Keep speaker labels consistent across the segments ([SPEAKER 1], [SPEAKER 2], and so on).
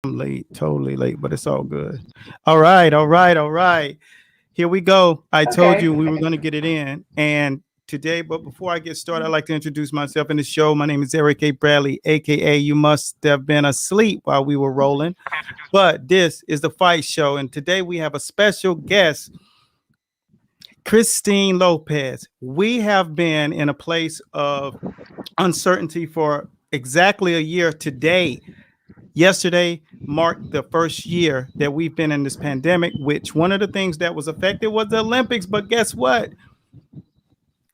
[SPEAKER 1] I'm late, totally late, but it's all good. All right, all right, all right. Here we go. I told
[SPEAKER 2] Okay.
[SPEAKER 1] you we were going to get it in. And today, but before I get started, I'd like to introduce myself in the show. My name is Eric A. Bradley, aka You Must Have Been Asleep while we were rolling. But this is the Fight Show. And today we have a special guest, Christine Lopez. We have been in a place of uncertainty for exactly a year today. Yesterday marked the first year that we've been in this pandemic, which one of the things that was affected was the Olympics. But guess what?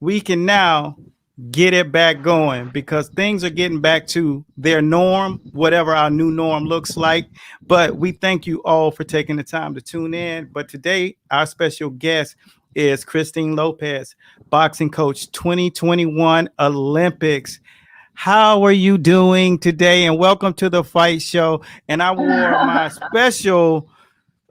[SPEAKER 1] We can now get it back going because things are getting back to their norm, whatever our new norm looks like. But we thank you all for taking the time to tune in. But today, our special guest is Christine Lopez, boxing coach 2021 Olympics. How are you doing today? And welcome to the Fight Show. And I wore my special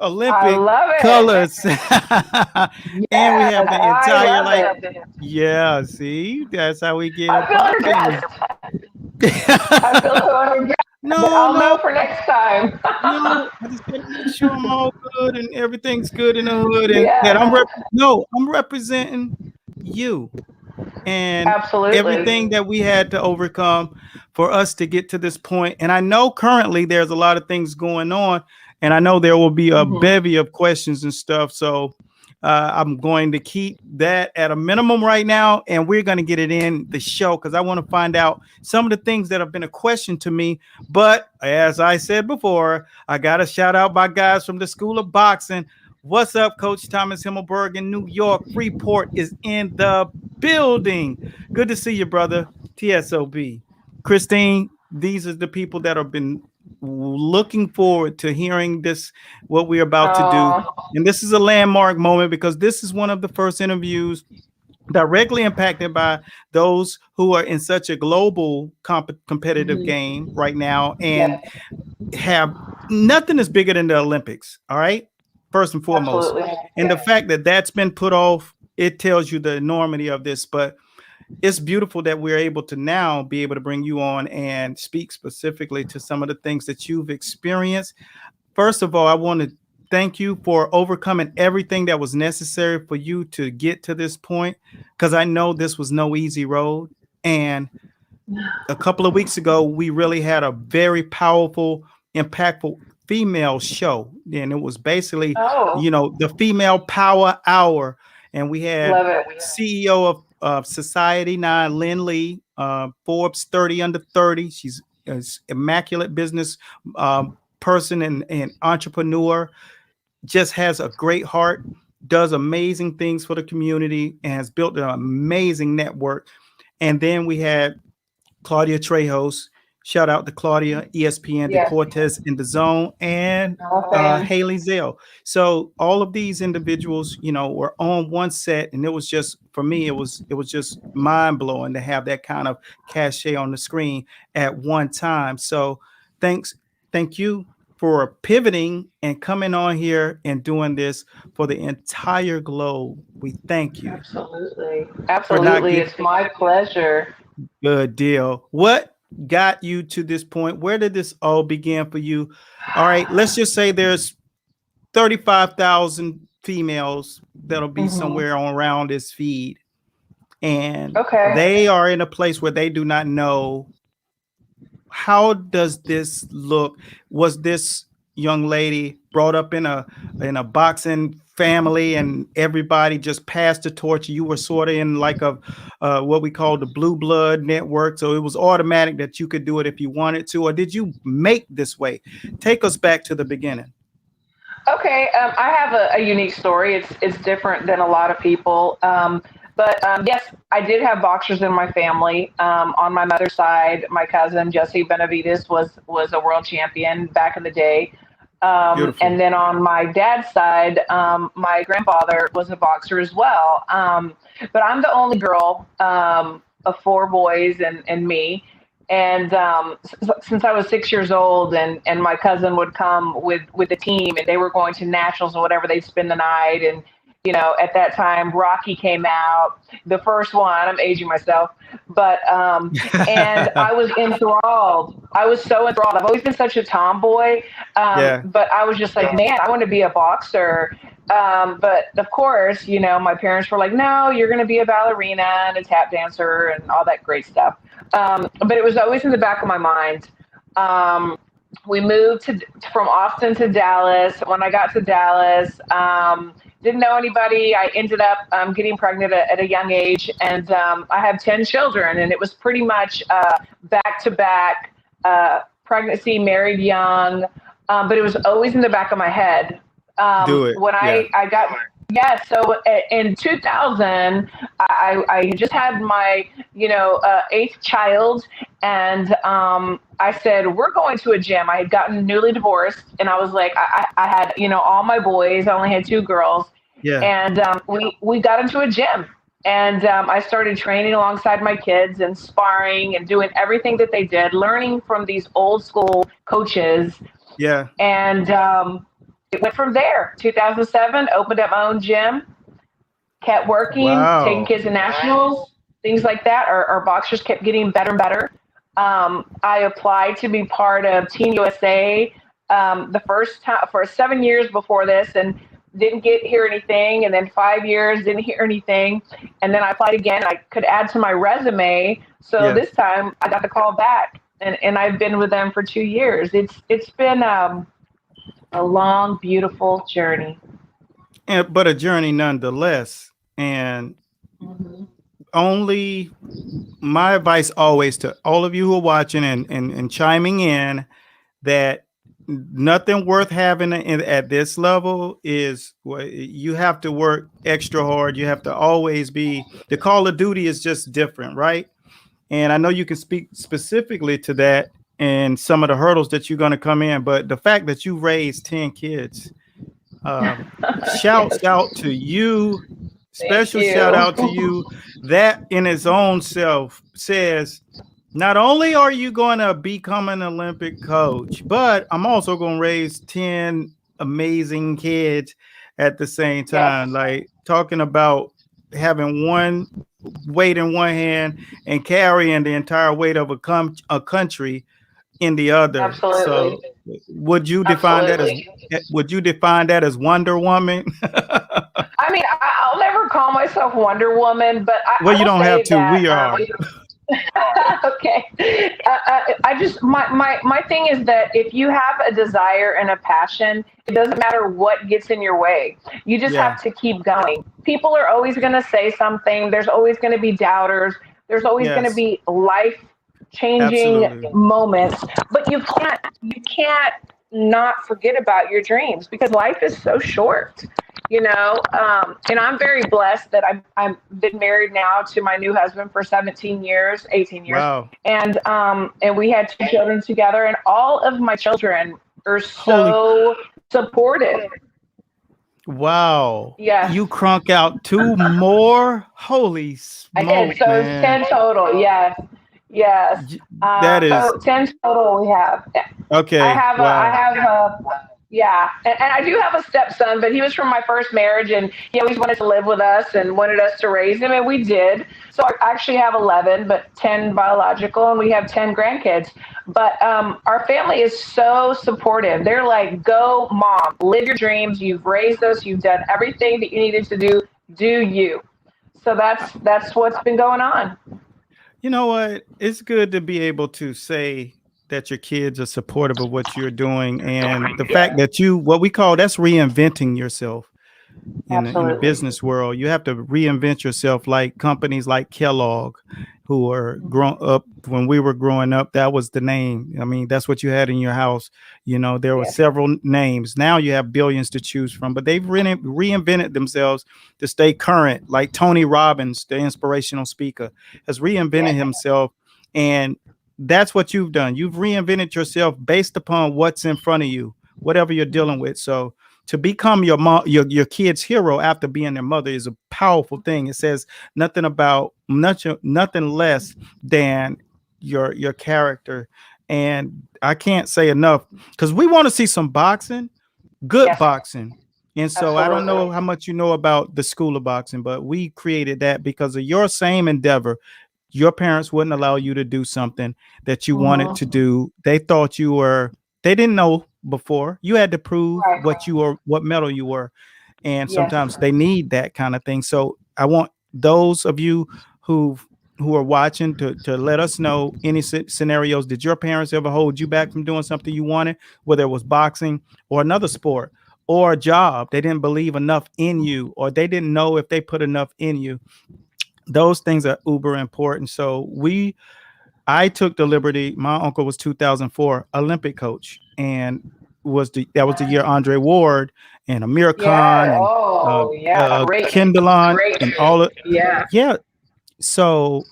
[SPEAKER 2] I
[SPEAKER 1] Olympic
[SPEAKER 2] love it.
[SPEAKER 1] colors. And we
[SPEAKER 2] Yes,
[SPEAKER 1] have the
[SPEAKER 2] I
[SPEAKER 1] entire,
[SPEAKER 2] love
[SPEAKER 1] like,
[SPEAKER 2] it.
[SPEAKER 1] yeah, see, that's how we get
[SPEAKER 2] I
[SPEAKER 1] it
[SPEAKER 2] feel
[SPEAKER 1] popping.
[SPEAKER 2] underdressed. I feel so underdressed, but
[SPEAKER 1] No,
[SPEAKER 2] I'll know
[SPEAKER 1] no,
[SPEAKER 2] for next time.
[SPEAKER 1] no. I just gotta make sure I'm all good and everything's good in the hood, and that
[SPEAKER 2] Yeah,
[SPEAKER 1] I'm representing you and
[SPEAKER 2] absolutely.
[SPEAKER 1] everything that we had to overcome for us to get to this point. And I know currently there's a lot of things going on, and I know there will be a
[SPEAKER 2] Hmm.
[SPEAKER 1] bevy of questions and stuff. So I'm going to keep that at a minimum right now, and we're going to get it in the show because I want to find out some of the things that have been a question to me. But as I said before, I got to shout out my guys from the School of Boxing. What's up, Coach Thomas Himmelberg in New York? Freeport is in the building. Good to see you, brother. TSOB. Christine, these are the people that have been looking forward to hearing this, what we're about to do.
[SPEAKER 2] Uh,
[SPEAKER 1] And this is a landmark moment because this is one of the first interviews directly impacted by those who are in such a global competitive
[SPEAKER 2] mhm.
[SPEAKER 1] game right now and
[SPEAKER 2] Yes,
[SPEAKER 1] have nothing is bigger than the Olympics. All right. First and foremost.
[SPEAKER 2] absolutely.
[SPEAKER 1] And the fact that that's been put off, it tells you the enormity of this. But it's beautiful that we're able to now be able to bring you on and speak specifically to some of the things that you've experienced. First of all, I want to thank you for overcoming everything that was necessary for you to get to this point because I know this was no easy road. And a couple of weeks ago, we really had a very powerful, impactful female show. And it was basically,
[SPEAKER 2] Oh,
[SPEAKER 1] the female power hour. And we had
[SPEAKER 2] love it.
[SPEAKER 1] CEO of Society 9, Lynn Lee, Forbes 30 under 30. She's an immaculate business person and entrepreneur, just has a great heart, does amazing things for the community, and has built an amazing network. And then we had Claudia Trejos. Shout out to Claudia, ESPN, the
[SPEAKER 2] Yes,
[SPEAKER 1] Cortez in the Zone, and
[SPEAKER 2] I'm a fan.
[SPEAKER 1] Haley Zell. So all of these individuals, were on one set, and it was just for me, it was just mind blowing to have that kind of cachet on the screen at one time. So thanks, thank you for pivoting and coming on here and doing this for the entire globe. We thank you
[SPEAKER 2] Absolutely.
[SPEAKER 1] for not
[SPEAKER 2] Absolutely.
[SPEAKER 1] giving.
[SPEAKER 2] It's my pleasure.
[SPEAKER 1] Good deal. What got you to this point? Where did this all begin for you? All right, let's just say there's 35,000 females that'll be
[SPEAKER 2] Hmm.
[SPEAKER 1] somewhere on around this feed, and
[SPEAKER 2] Okay.
[SPEAKER 1] they are in a place where they do not know how does this look. Was this young lady brought up in a boxing family and everybody just passed the torch? You were sort of in like a what we call the blue blood network, so it was automatic that you could do it if you wanted to, or did you make this way? Take us back to the beginning.
[SPEAKER 2] Okay, I have a unique story. It's different than a lot of people. But yes, I did have boxers in my family. On my mother's side, my cousin Jesse Benavides was a world champion back in the day.
[SPEAKER 1] Beautiful.
[SPEAKER 2] And then on my dad's side, my grandfather was a boxer as well. But I'm the only girl of four boys and me. And since I was 6 years old, and my cousin would come with the team, and they were going to nationals or whatever, they'd spend the night, at that time, Rocky came out, the first one. I'm aging myself, but and I was enthralled. I was so enthralled. I've always been such a tomboy,
[SPEAKER 1] Yeah.
[SPEAKER 2] but I was just like, man, I want to be a boxer. But of course, my parents were like, no, you're going to be a ballerina and a tap dancer and all that great stuff. But it was always in the back of my mind. Um, we moved from Austin to Dallas. When I got to Dallas, didn't know anybody. I ended up getting pregnant at a young age, and I have 10 children, and it was pretty much back to back pregnancy, married young, but it was always in the back of my head.
[SPEAKER 1] Do it.
[SPEAKER 2] When
[SPEAKER 1] Yeah.
[SPEAKER 2] I got Yeah, so in 2000, I just had my, eighth child, and I said, we're going to a gym. I had gotten newly divorced, and I was like, I had, all my boys. I only had two girls,
[SPEAKER 1] Yeah.
[SPEAKER 2] and we got into a gym. And I started training alongside my kids and sparring and doing everything that they did, learning from these old school coaches.
[SPEAKER 1] Yeah.
[SPEAKER 2] And it went from there. 2007, opened up my own gym, kept working, taking
[SPEAKER 1] Wow.
[SPEAKER 2] kids to nationals, things like that. Our boxers kept getting better and better. I applied to be part of Team USA the first time for 7 years before this, and didn't hear anything. And then 5 years, didn't hear anything. And then I applied again. I could add to my resume. So
[SPEAKER 1] Yeah.
[SPEAKER 2] this time I got the call back, and I've been with them for 2 years. It's been a long, beautiful journey.
[SPEAKER 1] But a journey nonetheless. And
[SPEAKER 2] Hmm.
[SPEAKER 1] only my advice always to all of you who are watching and chiming in, that nothing worth having at this level is, well, you have to work extra hard. You have to always be, the call of duty is just different, right? And I know you can speak specifically to that and some of the hurdles that you're going to come in, but the fact that you raised 10 kids, um, shouts
[SPEAKER 2] Yes,
[SPEAKER 1] out to you,
[SPEAKER 2] thank
[SPEAKER 1] special shout
[SPEAKER 2] you.
[SPEAKER 1] out to you. That in its own self says, not only are you going to become an Olympic coach, but I'm also going to raise 10 amazing kids at the same time.
[SPEAKER 2] Yes,
[SPEAKER 1] Like, talking about having one weight in one hand and carrying the entire weight of a country in the other.
[SPEAKER 2] absolutely,
[SPEAKER 1] So would you define that as,
[SPEAKER 2] absolutely.
[SPEAKER 1] Wonder Woman?
[SPEAKER 2] I mean, I'll never call myself Wonder Woman, but
[SPEAKER 1] Well,
[SPEAKER 2] I
[SPEAKER 1] you
[SPEAKER 2] will
[SPEAKER 1] don't have
[SPEAKER 2] say
[SPEAKER 1] to.
[SPEAKER 2] that
[SPEAKER 1] We are.
[SPEAKER 2] okay. I just my thing is that if you have a desire and a passion, it doesn't matter what gets in your way. You just
[SPEAKER 1] Yeah,
[SPEAKER 2] have to keep going. People are always going to say something. There's always going to be doubters. There's always going to
[SPEAKER 1] yes,
[SPEAKER 2] be life changing
[SPEAKER 1] absolutely.
[SPEAKER 2] moments, but you can't not forget about your dreams because life is so short. And I'm very blessed that I've been married now to my new husband for 17 years, 18 years,
[SPEAKER 1] Wow.
[SPEAKER 2] and we had two children together, and all of my children are
[SPEAKER 1] Holy,
[SPEAKER 2] so supportive.
[SPEAKER 1] wow.
[SPEAKER 2] Yes,
[SPEAKER 1] You crunk out two more? Holy
[SPEAKER 2] I did.
[SPEAKER 1] smoke,
[SPEAKER 2] So it's
[SPEAKER 1] man.
[SPEAKER 2] 10 total. Yes, yes.
[SPEAKER 1] Y- That is
[SPEAKER 2] So 10 total we have.
[SPEAKER 1] okay.
[SPEAKER 2] I
[SPEAKER 1] Wow.
[SPEAKER 2] have yeah, and I do have a stepson, but he was from my first marriage, and he always wanted to live with us and wanted us to raise him, and we did. So I actually have 11, but 10 biological, and we have 10 grandkids. But our family is so supportive. They're like, "Go, mom, live your dreams. You've raised us. You've done everything that you needed to do. Do you?" So that's what's been going on.
[SPEAKER 1] You know what? It's good to be able to say that your kids are supportive of what you're doing, and the fact that you, what we call, that's reinventing yourself. In the
[SPEAKER 2] Absolutely.
[SPEAKER 1] business world, you have to reinvent yourself, like companies like Kellogg, who are grown up when we were growing up. That was the name. I mean, that's what you had in your house. There were
[SPEAKER 2] Yes.
[SPEAKER 1] several names. Now you have billions to choose from, but they've reinvented themselves to stay current. Like Tony Robbins, the inspirational speaker, has reinvented
[SPEAKER 2] Yes.
[SPEAKER 1] himself. And that's what you've done. You've reinvented yourself based upon what's in front of you, whatever you're dealing with. So to become your mom, your kid's hero after being their mother is a powerful thing. It says nothing less than your character. And I can't say enough, because we want to see some boxing, good
[SPEAKER 2] Yes.
[SPEAKER 1] boxing. And so I don't know
[SPEAKER 2] Absolutely.
[SPEAKER 1] how much you know about the School of Boxing, but we created that because of your same endeavor. Your parents wouldn't allow you to do something that you wanted to
[SPEAKER 2] Hmm.
[SPEAKER 1] do. They thought you were, they didn't know before. You had to prove
[SPEAKER 2] Right.
[SPEAKER 1] what you were, what medal you were. And
[SPEAKER 2] Yes.
[SPEAKER 1] sometimes they need that kind of thing. So I want those of you who who are watching to let us know any scenarios. Did your parents ever hold you back from doing something you wanted, whether it was boxing or another sport or a job? They didn't believe enough in you, or they didn't know if they put enough in you. Those things are uber important. So I took the liberty. My uncle was 2004 Olympic coach, and that was the year Andre Ward and Amir
[SPEAKER 2] Yeah.
[SPEAKER 1] Khan and uh,
[SPEAKER 2] Oh, yeah. Great.
[SPEAKER 1] Kindleon
[SPEAKER 2] Great.
[SPEAKER 1] and all of,
[SPEAKER 2] Yeah.
[SPEAKER 1] yeah. So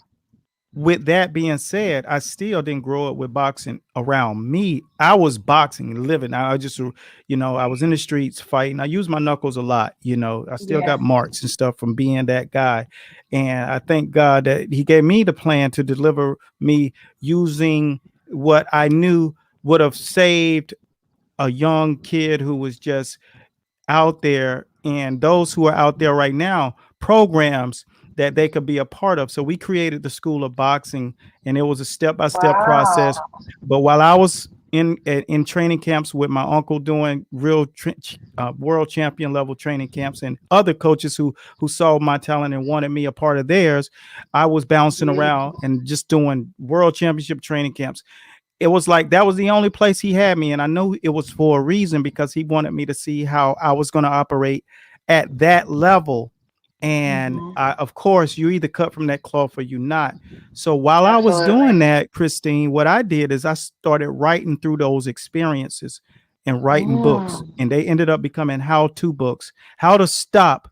[SPEAKER 1] with that being said, I still didn't grow up with boxing around me. I was boxing, living. I just, I was in the streets fighting. I use my knuckles a lot. I still got
[SPEAKER 2] Yes.
[SPEAKER 1] marks and stuff from being that guy. And I thank God that He gave me the plan to deliver me using what I knew would have saved a young kid who was just out there, and those who are out there right now, programs that they could be a part of. So we created the School of Boxing, and it was a step-by-step process.
[SPEAKER 2] Wow.
[SPEAKER 1] But while I was in training camps with my uncle doing real world champion level training camps, and other coaches who saw my talent and wanted me a part of theirs, I was bouncing around
[SPEAKER 2] Beautiful.
[SPEAKER 1] and just doing world championship training camps. It was like that was the only place He had me, and I knew it was for a reason, because He wanted me to see how I was going to operate at that level. And
[SPEAKER 2] Hmm.
[SPEAKER 1] of course, you either cut from that cloth or you not. So while I was
[SPEAKER 2] Absolutely.
[SPEAKER 1] doing that, Christine, what I did is I started writing through those experiences and writing books,
[SPEAKER 2] Mm.
[SPEAKER 1] and they ended up becoming how-to books, how to stop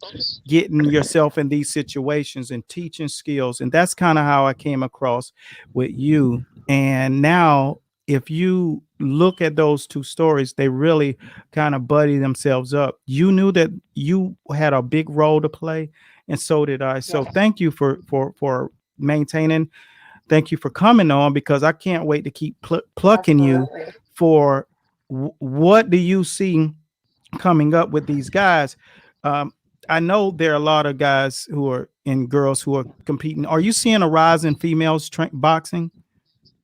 [SPEAKER 1] getting yourself in these situations and teaching skills. And that's kind of how I came across with you. And now, if you look at those two stories, they really kind of buddy themselves up. You knew that you had a big role to play, and so did I. So
[SPEAKER 2] Yes.
[SPEAKER 1] thank you for maintaining. Thank you for coming on, because I can't wait to keep plucking you
[SPEAKER 2] Absolutely.
[SPEAKER 1] for what do you see coming up with these guys. Um, I know there are a lot of guys who are and girls who are competing. Are you seeing a rise in females boxing?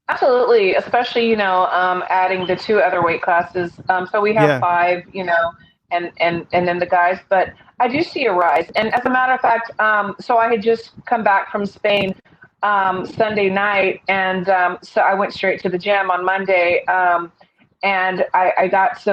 [SPEAKER 2] Absolutely, especially adding the two other weight classes. So we have
[SPEAKER 1] Yeah,
[SPEAKER 2] five, and then the guys. But I do see a rise. And as a matter of fact, so I had just come back from Spain Sunday night, and so I went straight to the gym on Monday, and I got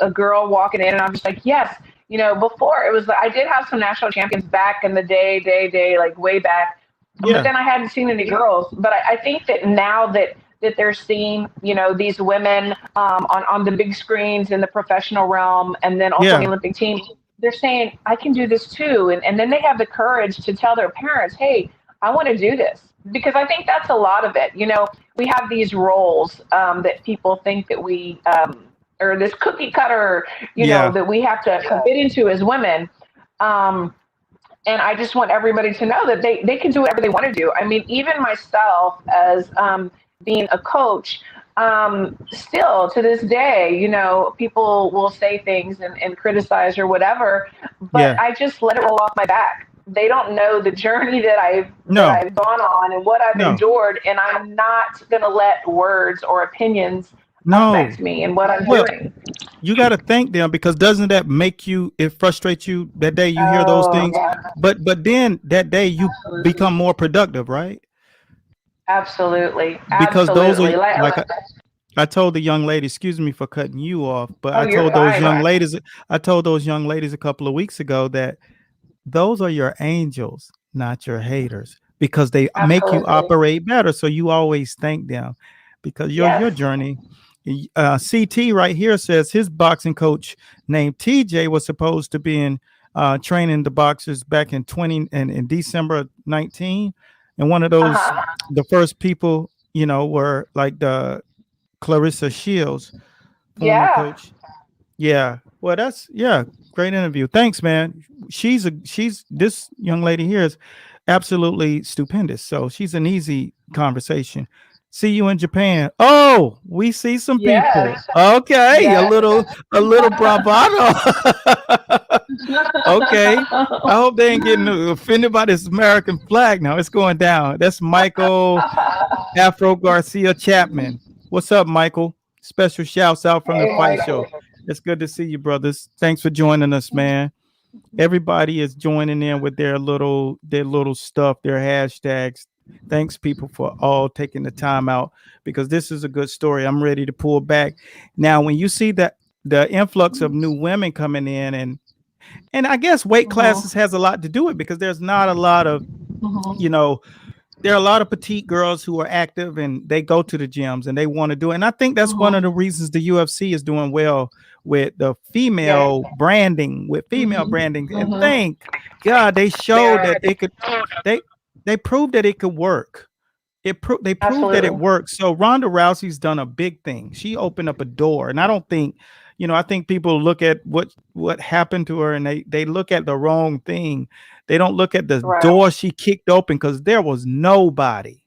[SPEAKER 2] a girl walking in, and I'm just like, yes. Before it was like I did have some national champions back in the day, like way back, but
[SPEAKER 1] yeah,
[SPEAKER 2] then I hadn't seen any girls. But I think that now that they're seeing, these women on the big screens in the professional realm, and then also on the
[SPEAKER 1] yeah,
[SPEAKER 2] Olympic team, they're saying I can do this too, and then they have the courage to tell their parents, hey, I want to do this, because I think that's a lot of it. We have these roles that people think that we or this cookie cutter,
[SPEAKER 1] yeah,
[SPEAKER 2] that we have to fit into as women. Um, and I just want everybody to know that they can do whatever they want to do. I mean, even myself as being a coach, still to this day, people will say things and criticize or whatever, but
[SPEAKER 1] yeah.
[SPEAKER 2] I just let it roll off my back. They don't know the journey that
[SPEAKER 1] No,
[SPEAKER 2] I've gone on and what I've
[SPEAKER 1] no,
[SPEAKER 2] endured, and I'm not going to let words or opinions
[SPEAKER 1] no.
[SPEAKER 2] affect me and what I'm
[SPEAKER 1] Well,
[SPEAKER 2] doing.
[SPEAKER 1] you got to thank them, because doesn't that make you? It frustrates you that day you hear those
[SPEAKER 2] Oh
[SPEAKER 1] things,
[SPEAKER 2] yeah,
[SPEAKER 1] but then that day you
[SPEAKER 2] absolutely,
[SPEAKER 1] become more productive, right?
[SPEAKER 2] absolutely,
[SPEAKER 1] Because those are
[SPEAKER 2] absolutely.
[SPEAKER 1] like I told the young lady, excuse me for cutting you off, but
[SPEAKER 2] Oh, you're fine.
[SPEAKER 1] I told those young ladies a couple of weeks ago that those are your angels, not your haters, because they make you
[SPEAKER 2] Absolutely.
[SPEAKER 1] operate better. So you always thank them, because your
[SPEAKER 2] Yes.
[SPEAKER 1] journey. CT right here says his boxing coach named TJ was supposed to be in training the boxers back in 20 and in December of 19. And one of
[SPEAKER 2] Uh
[SPEAKER 1] those,
[SPEAKER 2] huh.
[SPEAKER 1] the first people, were like the Clarissa Shields, former
[SPEAKER 2] Yeah.
[SPEAKER 1] coach. Yeah. Well, that's yeah, great interview. Thanks, man. She's this young lady here is absolutely stupendous. So she's an easy conversation. See you in Japan. Oh, we see some
[SPEAKER 2] Yes.
[SPEAKER 1] people. Okay,
[SPEAKER 2] Yes.
[SPEAKER 1] a little bravado. Okay. I hope they ain't getting offended by this American flag. Now it's going down. That's Michael Afro Garcia Chapman. What's up, Michael? Special shouts out from the
[SPEAKER 2] Hey,
[SPEAKER 1] Fight Show.
[SPEAKER 2] Michael.
[SPEAKER 1] It's good to see you, brothers. Thanks for joining us, man. Everybody is joining in with their little stuff, their hashtags. Thanks, people, for all taking the time out because this is a good story. I'm ready to pull back. Now, when you see that the influx of new women coming in, and I guess weight classes has a lot to do with it because there's not a lot of, you know, there are a lot of petite girls who are active and they go to the gyms and they want to do it. And I think that's one of the reasons the UFC is doing well with the
[SPEAKER 2] Yes.
[SPEAKER 1] female branding, with female branding. And thank God they
[SPEAKER 2] They
[SPEAKER 1] showed
[SPEAKER 2] are
[SPEAKER 1] that it could, they they proved that it could work. They proved that it
[SPEAKER 2] absolutely
[SPEAKER 1] works. So Ronda Rousey's done a big thing. She opened up a door, and I don't think, I think people look at what happened to her, and they look at the wrong thing. They don't look at the
[SPEAKER 2] right.
[SPEAKER 1] door she kicked open because there was nobody,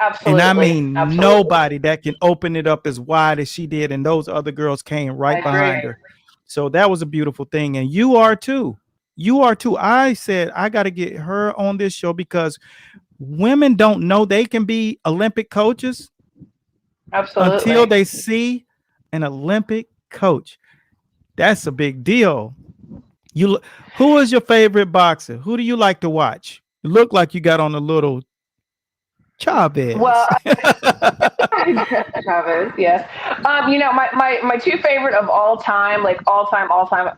[SPEAKER 1] and I
[SPEAKER 2] Absolutely.
[SPEAKER 1] mean
[SPEAKER 2] Absolutely.
[SPEAKER 1] nobody that can open it up as wide as she did, and those other girls came
[SPEAKER 2] I
[SPEAKER 1] right
[SPEAKER 2] agree.
[SPEAKER 1] behind her. So that was a beautiful thing, and you are too. You are too. I said I got to get her on this show because women don't know they can be Olympic coaches until
[SPEAKER 2] Absolutely.
[SPEAKER 1] they see an Olympic coach. That's a big deal. You, who is your favorite boxer? Who do you like to watch? You look like you got on a little
[SPEAKER 2] Well,
[SPEAKER 1] Chavez.
[SPEAKER 2] Chavez, yes. My two favorite of all time, like all time,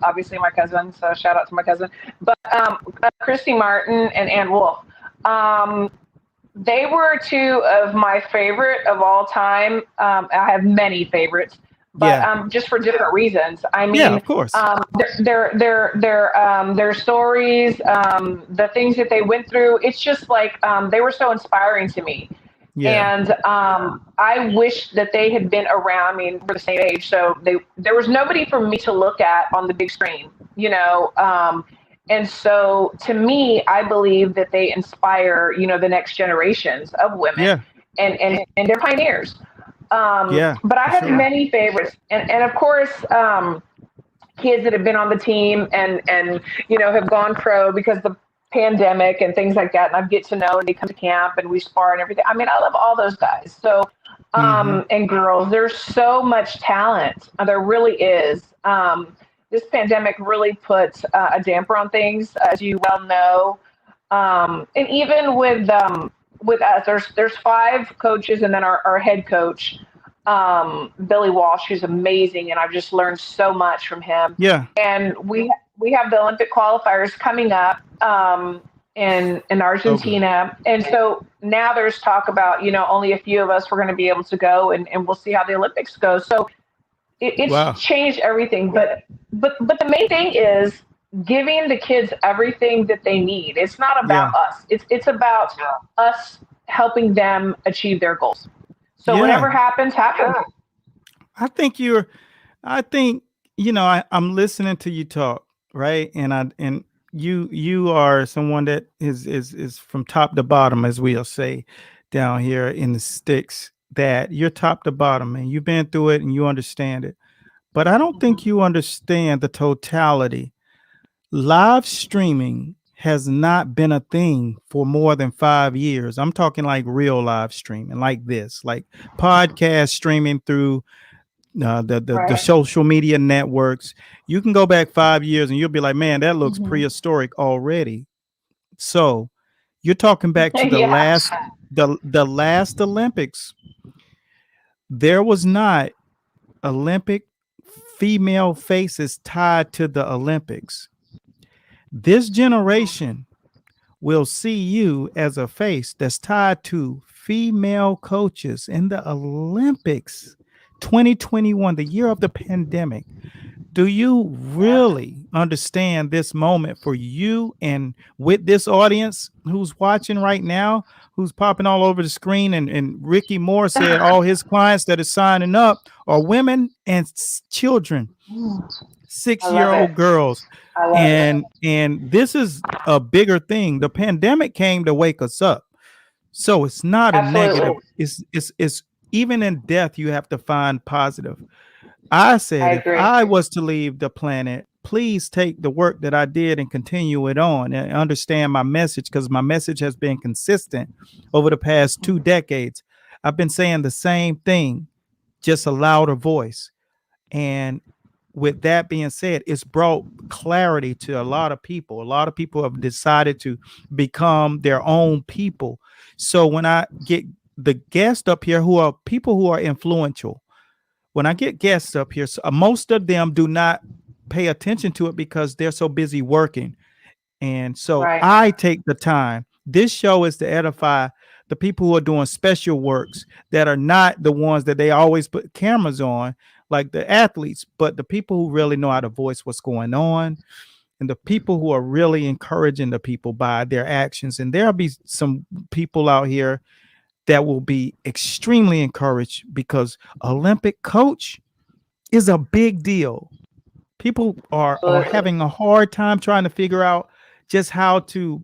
[SPEAKER 2] obviously my cousin. So shout out to my cousin. But Christy Martin and Ann Wolf. Um, they were two of my favorite of all time. I have many favorites, but
[SPEAKER 1] Yeah,
[SPEAKER 2] just for different reasons. I
[SPEAKER 1] yeah,
[SPEAKER 2] mean,
[SPEAKER 1] of course.
[SPEAKER 2] their stories, the things that they went through. It's just like they were so inspiring to me.
[SPEAKER 1] Yeah,
[SPEAKER 2] And I wish that they had been around. I mean, we're the same age, so there was nobody for me to look at on the big screen, and so to me, I believe that they inspire, the next generations of women,
[SPEAKER 1] yeah,
[SPEAKER 2] and they're pioneers.
[SPEAKER 1] yeah,
[SPEAKER 2] But I
[SPEAKER 1] for
[SPEAKER 2] have
[SPEAKER 1] sure.
[SPEAKER 2] many favorites, and of course, kids that have been on the team and have gone pro because the pandemic and things like that, and I get to know, and they come to camp and we spar and everything. I mean, I love all those guys. So
[SPEAKER 1] Hmm.
[SPEAKER 2] and girls, there's so much talent. There really is. This pandemic really put a damper on things, as you well know. And even with us, there's five coaches, and then our head coach, Billy Walsh, who's amazing, and I've just learned so much from him.
[SPEAKER 1] Yeah.
[SPEAKER 2] And we have the Olympic qualifiers coming up in
[SPEAKER 1] So good.
[SPEAKER 2] Argentina, and so now there's talk about only a few of us were going to be able to go, and we'll see how the Olympics go. So it's
[SPEAKER 1] Wow.
[SPEAKER 2] changed everything, but the main thing is giving the kids everything that they need. It's not
[SPEAKER 1] Yeah.
[SPEAKER 2] about us. It's about us helping them achieve their goals. So
[SPEAKER 1] Yeah.
[SPEAKER 2] whatever happens, happens.
[SPEAKER 1] I think you're I think I'm listening to you talk, right? And you are someone that is from top to bottom, as we'll say down here in the sticks, that you're top to bottom and you've been through it and you understand it. But I don't think you understand the totality. Live streaming has not been a thing for more than 5 years. I'm talking like real live streaming, like this, like podcast streaming through the
[SPEAKER 2] Right.
[SPEAKER 1] social media networks. You can go back 5 years and you'll be like, man, that looks prehistoric already. So you're talking back to the
[SPEAKER 2] Yeah.
[SPEAKER 1] last Olympics. There was not Olympic female faces tied to the Olympics. This generation will see you as a face that's tied to female coaches in the Olympics 2021, the year of the pandemic. Do you
[SPEAKER 2] Yeah.
[SPEAKER 1] really understand this moment for you and with this audience who's watching right now, who's popping all over the screen? And Ricky Moore said all his clients that are signing up are women and children,
[SPEAKER 2] I
[SPEAKER 1] six
[SPEAKER 2] love
[SPEAKER 1] year
[SPEAKER 2] it.
[SPEAKER 1] old girls.
[SPEAKER 2] I love it.
[SPEAKER 1] And this is a bigger thing. The pandemic came to wake us up. So it's not a
[SPEAKER 2] Absolutely.
[SPEAKER 1] negative. It's even in death, you have to find positive. I
[SPEAKER 2] I
[SPEAKER 1] said if
[SPEAKER 2] agree.
[SPEAKER 1] I was to leave the planet, please take the work that I did and continue it on and understand my message, because my message has been consistent over the past 2 decades. I've been saying the same thing, just a louder voice. And with that being said, it's brought clarity to a lot of people. A lot of people have decided to become their own people. So when I get the guests up here who are people who are influential, when I get guests up here, so most of them do not pay attention to it because they're so busy working. And so
[SPEAKER 2] Right.
[SPEAKER 1] I take the time. This show is to edify the people who are doing special works that are not the ones that they always put cameras on, like the athletes, but the people who really know how to voice what's going on, and the people who are really encouraging the people by their actions. And there'll be some people out here that will be extremely encouraged, because Olympic coach is a big deal. People are
[SPEAKER 2] Absolutely.
[SPEAKER 1] having a hard time trying to figure out just how to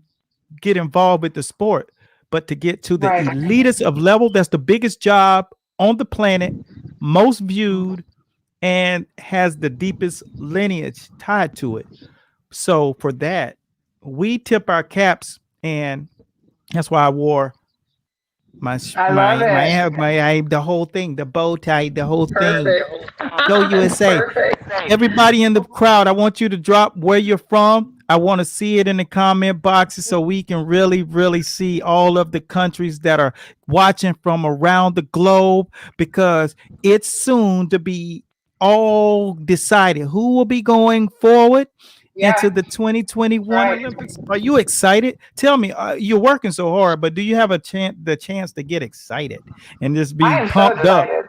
[SPEAKER 1] get involved with the sport, but to get to the
[SPEAKER 2] Right.
[SPEAKER 1] elitist of level, that's the biggest job on the planet, most viewed, and has the deepest lineage tied to it. So for that, we tip our caps, and that's why I wore my
[SPEAKER 2] I love it.
[SPEAKER 1] the whole thing, the bow tie, the whole thing.
[SPEAKER 2] Perfect.
[SPEAKER 1] Go USA.
[SPEAKER 2] Perfect.
[SPEAKER 1] Everybody in the crowd, I want you to drop where you're from. I want to see it in the comment boxes so we can really, really see all of the countries that are watching from around the globe, because it's soon to be all decided who will be going forward into
[SPEAKER 2] Yeah.
[SPEAKER 1] the 2021
[SPEAKER 2] Right.
[SPEAKER 1] Olympics. Are you excited? Tell me, you're working so hard, but do you have the chance to get excited and just
[SPEAKER 2] I
[SPEAKER 1] be
[SPEAKER 2] am so
[SPEAKER 1] pumped up?
[SPEAKER 2] excited.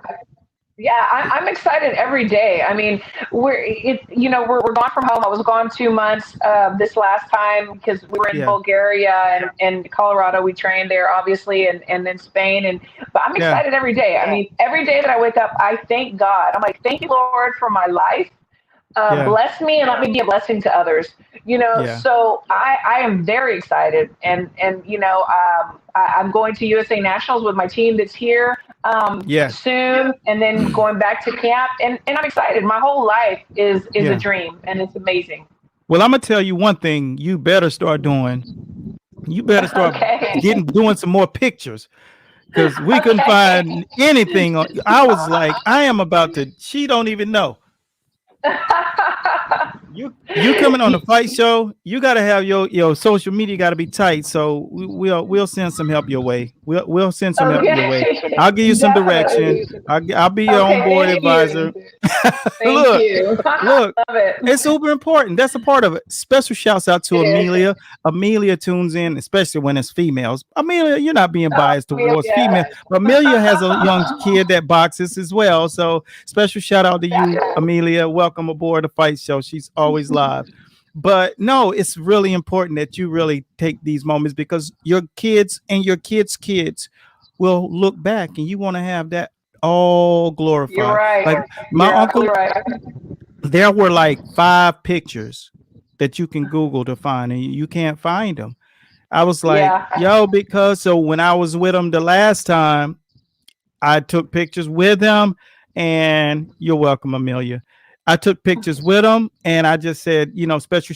[SPEAKER 2] Yeah, I'm excited every day. I mean, we're gone from home. I was gone 2 months this last time because we were in
[SPEAKER 1] Yeah,
[SPEAKER 2] Bulgaria and Colorado. We trained there, obviously, and then Spain. And but I'm
[SPEAKER 1] yeah,
[SPEAKER 2] excited every day. I mean, every day that I wake up, I thank God. I'm like, thank you, Lord, for my life.
[SPEAKER 1] yeah,
[SPEAKER 2] Bless me and let me be a blessing to others.
[SPEAKER 1] yeah,
[SPEAKER 2] So I am very excited, and I'm going to USA Nationals with my team that's here
[SPEAKER 1] yeah,
[SPEAKER 2] soon, and then going back to camp, and I'm excited. My whole life is a
[SPEAKER 1] yeah.
[SPEAKER 2] dream, and it's amazing.
[SPEAKER 1] Well, I'm gonna tell you one thing you better start doing. You better start
[SPEAKER 2] Okay.
[SPEAKER 1] getting doing some more pictures, because we couldn't
[SPEAKER 2] Okay.
[SPEAKER 1] find anything on. I was like, I am about to. She don't even know. You coming on the fight show? You got to have your social media got to be tight. So we'll send some help your way. We'll send some help your way.
[SPEAKER 2] Okay.
[SPEAKER 1] I'll give you some direction.
[SPEAKER 2] Definitely.
[SPEAKER 1] I'll be your on
[SPEAKER 2] Okay.
[SPEAKER 1] board
[SPEAKER 2] Thank
[SPEAKER 1] advisor.
[SPEAKER 2] you. Thank
[SPEAKER 1] Look,
[SPEAKER 2] you.
[SPEAKER 1] look.
[SPEAKER 2] Love it.
[SPEAKER 1] It's super important. That's a part of it. Special shouts out to
[SPEAKER 2] It is.
[SPEAKER 1] Amelia. Amelia tunes in, especially when it's females. Amelia, you're not being
[SPEAKER 2] Oh,
[SPEAKER 1] biased towards
[SPEAKER 2] yeah.
[SPEAKER 1] female. But Amelia has a young kid that boxes as well. So special shout out to you,
[SPEAKER 2] Yeah.
[SPEAKER 1] Amelia. Welcome aboard the fight show. She's always live. But no, it's really important that you really take these moments, because your kids and your kids' will look back, and you want to have that all
[SPEAKER 2] You're
[SPEAKER 1] glorified.
[SPEAKER 2] right.
[SPEAKER 1] Like my
[SPEAKER 2] You're absolutely
[SPEAKER 1] uncle,
[SPEAKER 2] right.
[SPEAKER 1] there were like 5 pictures that you can Google to find, and you can't find them. I was like,
[SPEAKER 2] Yeah.
[SPEAKER 1] yo, because so when I was with him the last time, I took pictures with him, and you're welcome, Amelia. I took pictures with him, and I just said, special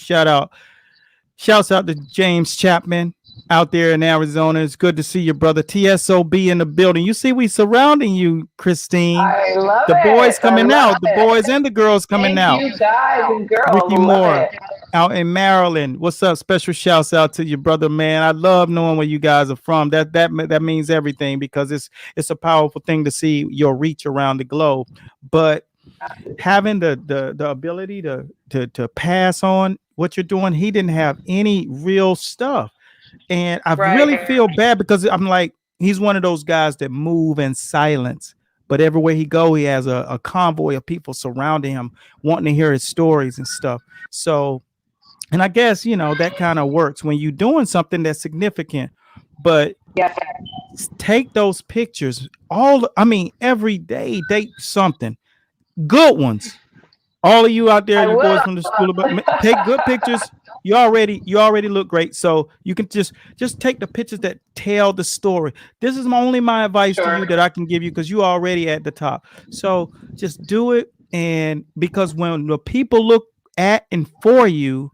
[SPEAKER 1] shouts out to James Chapman out there in Arizona. It's good to see your brother TSOB in the building. You see, we surrounding you, Christine.
[SPEAKER 2] I love
[SPEAKER 1] The boys
[SPEAKER 2] it. I
[SPEAKER 1] coming
[SPEAKER 2] love
[SPEAKER 1] out, the
[SPEAKER 2] it.
[SPEAKER 1] boys and the girls coming
[SPEAKER 2] Thank
[SPEAKER 1] out.
[SPEAKER 2] you, guys and girls.
[SPEAKER 1] Ricky
[SPEAKER 2] Love
[SPEAKER 1] Moore
[SPEAKER 2] it.
[SPEAKER 1] out in Maryland. What's up? Special shouts out to your brother, man. I love knowing where you guys are from. That means everything, because it's a powerful thing to see your reach around the globe. But having the ability to pass on what you're doing, he didn't have any real stuff. And I really
[SPEAKER 2] Right.
[SPEAKER 1] feel bad, because I'm like, he's one of those guys that move in silence. But everywhere he go, he has a convoy of people surrounding him, wanting to hear his stories and stuff. So, and I guess, that kind of works when you're doing something that's significant. But
[SPEAKER 2] Yes.
[SPEAKER 1] take those pictures, every day, take something, good ones. All of you out there,
[SPEAKER 2] I
[SPEAKER 1] you boys
[SPEAKER 2] will.
[SPEAKER 1] from the school, but take good pictures. You already look great. So you can just take the pictures that tell the story. This is my advice to you
[SPEAKER 2] Sure.
[SPEAKER 1] that I can give you, because you already at the top. So just do it. And because when the people look at and for you.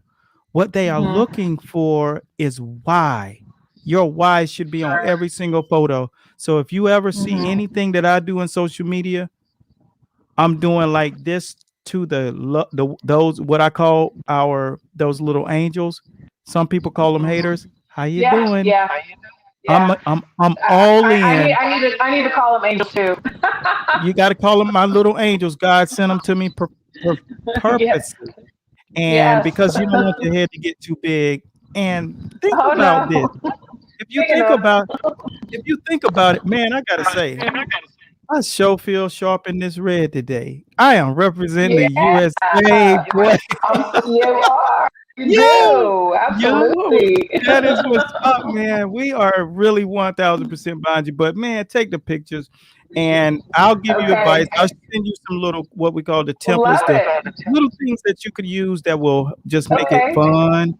[SPEAKER 1] What they are
[SPEAKER 2] Mhm.
[SPEAKER 1] looking for is why. Your why should be on
[SPEAKER 2] Sure.
[SPEAKER 1] every single photo. So if you ever see
[SPEAKER 2] Mhm.
[SPEAKER 1] anything that I do in social media, I'm doing like this to the those what I call our those little angels. Some people call them
[SPEAKER 2] Mhm.
[SPEAKER 1] haters. How you
[SPEAKER 2] Yeah.
[SPEAKER 1] doing?
[SPEAKER 2] Yeah. Yeah.
[SPEAKER 1] I'm all in.
[SPEAKER 2] I need to call them angels too.
[SPEAKER 1] You got to call them my little angels. God sent them to me
[SPEAKER 2] Yeah.
[SPEAKER 1] purposely, and
[SPEAKER 2] Yes.
[SPEAKER 1] because you don't want your head to get too big. And think
[SPEAKER 2] Oh
[SPEAKER 1] about this.
[SPEAKER 2] no.
[SPEAKER 1] If you
[SPEAKER 2] Big
[SPEAKER 1] think
[SPEAKER 2] enough.
[SPEAKER 1] about if you think about it, man, I gotta say, I sure feel sharp in this red today. I am representing the
[SPEAKER 2] Yeah.
[SPEAKER 1] USA, boy.
[SPEAKER 2] You are. You
[SPEAKER 1] Yo,
[SPEAKER 2] do.
[SPEAKER 1] yo,
[SPEAKER 2] Absolutely.
[SPEAKER 1] that is what's up, man. We are really 1000% behind you. But man, take the pictures and I'll give you
[SPEAKER 2] Okay.
[SPEAKER 1] advice. I'll send you some little what we call the
[SPEAKER 2] Would love
[SPEAKER 1] templates, the
[SPEAKER 2] it.
[SPEAKER 1] little things that you could use that will just make it
[SPEAKER 2] Okay.
[SPEAKER 1] fun.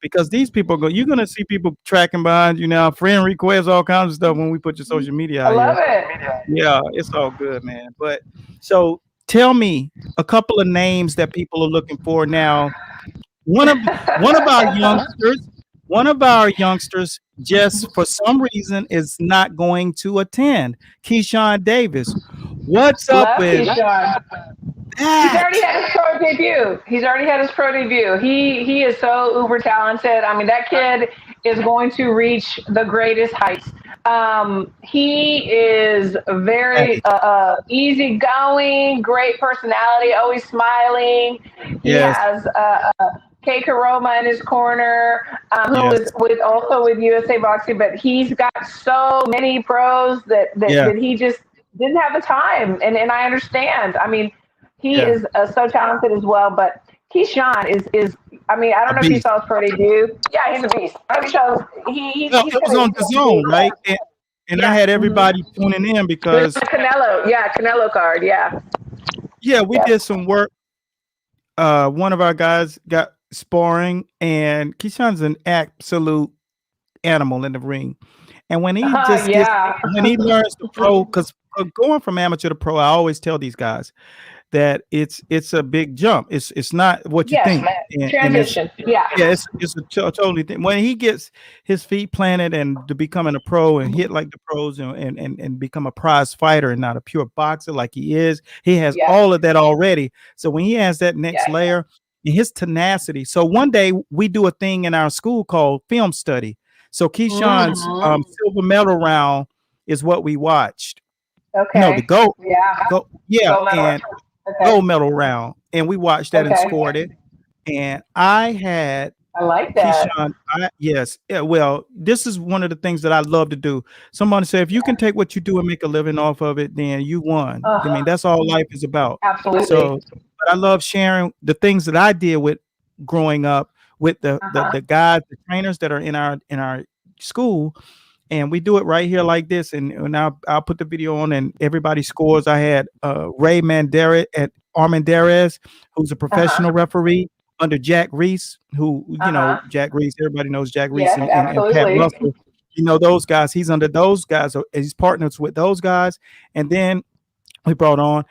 [SPEAKER 1] Because these people you're gonna see people tracking behind you now, friend requests, all kinds of stuff when we put your social media
[SPEAKER 2] I
[SPEAKER 1] out
[SPEAKER 2] love
[SPEAKER 1] here.
[SPEAKER 2] it.
[SPEAKER 1] Yeah, it's all good, man. But so tell me a couple of names that people are looking for now. One of our youngsters, one of our youngsters just for some reason is not going to attend. Keyshawn Davis. What's up
[SPEAKER 2] Love
[SPEAKER 1] with
[SPEAKER 2] Keyshawn. He's
[SPEAKER 1] that?
[SPEAKER 2] already had his pro debut. He's already had his pro debut. He is so uber talented. I mean, that kid is going to reach the greatest heights. He is
[SPEAKER 1] That
[SPEAKER 2] very
[SPEAKER 1] is
[SPEAKER 2] easygoing, great personality, always smiling. He
[SPEAKER 1] yes,
[SPEAKER 2] has Kay Karoma in his corner, who
[SPEAKER 1] yes,
[SPEAKER 2] is with also with USA Boxing, but he's got so many pros
[SPEAKER 1] yeah,
[SPEAKER 2] that he just didn't have the time, and I understand. I mean, he
[SPEAKER 1] yeah.
[SPEAKER 2] is so talented as well. But Keyshawn is. I mean, I
[SPEAKER 1] A
[SPEAKER 2] don't know if you
[SPEAKER 1] beast.
[SPEAKER 2] saw his pro debut. Yeah, he's a beast. I shows
[SPEAKER 1] Well,
[SPEAKER 2] he's
[SPEAKER 1] it was
[SPEAKER 2] gonna
[SPEAKER 1] on the
[SPEAKER 2] be
[SPEAKER 1] zone, right? And I
[SPEAKER 2] yeah.
[SPEAKER 1] had
[SPEAKER 2] Mm-hmm.
[SPEAKER 1] everybody tuning in
[SPEAKER 2] It was
[SPEAKER 1] because
[SPEAKER 2] Canelo. Yeah, Canelo card. Yeah.
[SPEAKER 1] yeah, we
[SPEAKER 2] Yes.
[SPEAKER 1] did some work. One of our guys got sparring, and Keyshawn's an absolute animal in the ring. And
[SPEAKER 2] Yeah.
[SPEAKER 1] when he learns the pro, because going from amateur to pro, I always tell these guys that it's a big jump. It's not what you
[SPEAKER 2] Yes.
[SPEAKER 1] think, and it's
[SPEAKER 2] Transition. Yeah.
[SPEAKER 1] yeah, it's a totally thing. When he gets his feet planted and to becoming a pro and hit like the pros and become a prize fighter and not a pure boxer like he is, he has
[SPEAKER 2] Yes.
[SPEAKER 1] all of that already. So when he has that next
[SPEAKER 2] Yes.
[SPEAKER 1] layer and his tenacity. So one day we do a thing in our school called film study. So Keyshawn's
[SPEAKER 2] Hmm.
[SPEAKER 1] silver medal round is what we watched. No, the
[SPEAKER 2] Okay.
[SPEAKER 1] gold,
[SPEAKER 2] Yeah.
[SPEAKER 1] yeah,
[SPEAKER 2] Gold medal.
[SPEAKER 1] and
[SPEAKER 2] Okay.
[SPEAKER 1] gold medal round, and we watched that and
[SPEAKER 2] Okay.
[SPEAKER 1] scored it. And I had
[SPEAKER 2] I like that.
[SPEAKER 1] Keyshawn, yes, yeah, well, this is one of the things that I love to do. Someone said, if you can take what you do and make a living off of it, then you won. I mean,
[SPEAKER 2] Uh,
[SPEAKER 1] that's all life is about.
[SPEAKER 2] absolutely.
[SPEAKER 1] So, but I love sharing the things that I did with growing up with
[SPEAKER 2] Uh-huh.
[SPEAKER 1] the guys, the trainers that are in our school, and we do it right here like this. And I'll put the video on, and everybody scores. I had Ray Mandera at Armendariz, who's a professional
[SPEAKER 2] Uh-huh.
[SPEAKER 1] referee under Jack Reese, who
[SPEAKER 2] Uh-huh.
[SPEAKER 1] Jack Reese. Everybody knows Jack Reese
[SPEAKER 2] Yes,
[SPEAKER 1] and Pat
[SPEAKER 2] absolutely.
[SPEAKER 1] Russell. You know those guys. He's under those guys. So he's partners with those guys. And then we brought on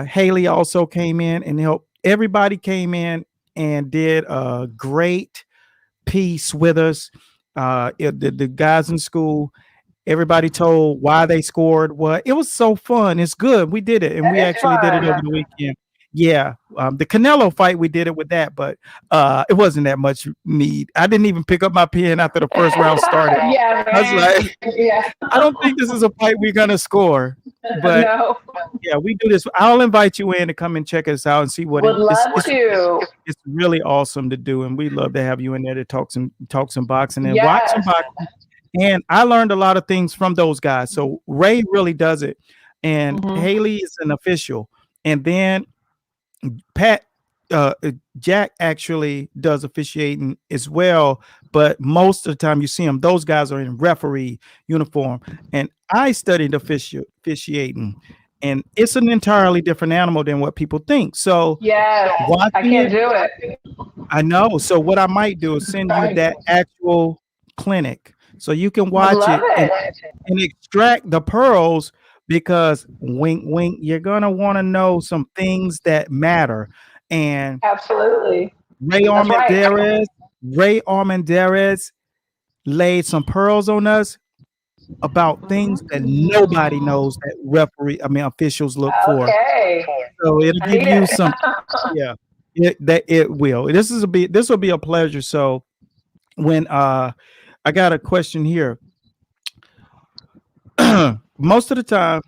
[SPEAKER 1] Haley also came in and helped. Everybody came in and did a great piece with us. The guys in school, everybody told why they scored what. It was so fun. It's good. We did it, and
[SPEAKER 2] That
[SPEAKER 1] we
[SPEAKER 2] is
[SPEAKER 1] actually did it over
[SPEAKER 2] fun.
[SPEAKER 1] the weekend. Yeah, the Canelo fight, we did it with that, but it wasn't that much need. I didn't even pick up my pen after the first round started.
[SPEAKER 2] Yeah,
[SPEAKER 1] I was
[SPEAKER 2] man.
[SPEAKER 1] like,
[SPEAKER 2] Yeah.
[SPEAKER 1] I don't think this is a fight we're gonna score. But
[SPEAKER 2] No.
[SPEAKER 1] yeah, we do this. I'll invite you in to come and check us out and see what
[SPEAKER 2] Would love to.
[SPEAKER 1] it's really awesome to do, and we love to have you in there to talk some boxing and watch some
[SPEAKER 2] Yes.
[SPEAKER 1] boxing. And I learned a lot of things from those guys. So Ray really does it, and
[SPEAKER 2] Hmm.
[SPEAKER 1] Haley is an official, and then Pat. Jack actually does officiating as well, but most of the time you see him, those guys are in referee uniform. And I studied officiating, and it's an entirely different animal than what people think. So
[SPEAKER 2] Yes. I
[SPEAKER 1] watching
[SPEAKER 2] can't
[SPEAKER 1] it,
[SPEAKER 2] do it.
[SPEAKER 1] I know. So what I might do is send you
[SPEAKER 2] Right.
[SPEAKER 1] that actual clinic so you can
[SPEAKER 2] Would
[SPEAKER 1] watch
[SPEAKER 2] love
[SPEAKER 1] it
[SPEAKER 2] it.
[SPEAKER 1] and extract the pearls because wink wink, you're gonna want to know some things that matter. And
[SPEAKER 2] Absolutely.
[SPEAKER 1] Ray
[SPEAKER 2] That's right.
[SPEAKER 1] Armendariz, Ray Armendariz laid some pearls on us about things that nobody knows that officials look for.
[SPEAKER 2] Okay.
[SPEAKER 1] So it'll
[SPEAKER 2] I
[SPEAKER 1] give
[SPEAKER 2] need
[SPEAKER 1] you
[SPEAKER 2] it.
[SPEAKER 1] some, yeah, it will. This will be a pleasure. So when I got a question here. Most of the time,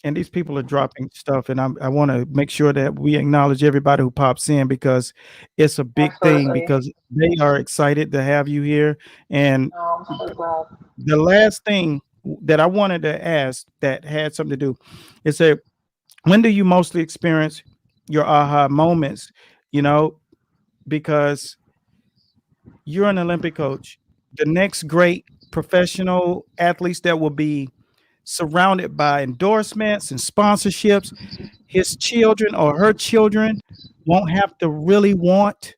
[SPEAKER 1] and these people are dropping stuff, and I want to make sure that we acknowledge everybody who pops in because it's a big thing
[SPEAKER 2] Absolutely.
[SPEAKER 1] because they are excited to have you here. And
[SPEAKER 2] Oh, I'm so glad.
[SPEAKER 1] the last thing that I wanted to ask that had something to do is that when do you mostly experience your aha moments? You know, because you're an Olympic coach, the next great professional athletes that will be surrounded by endorsements and sponsorships, his children or her children won't have to really want.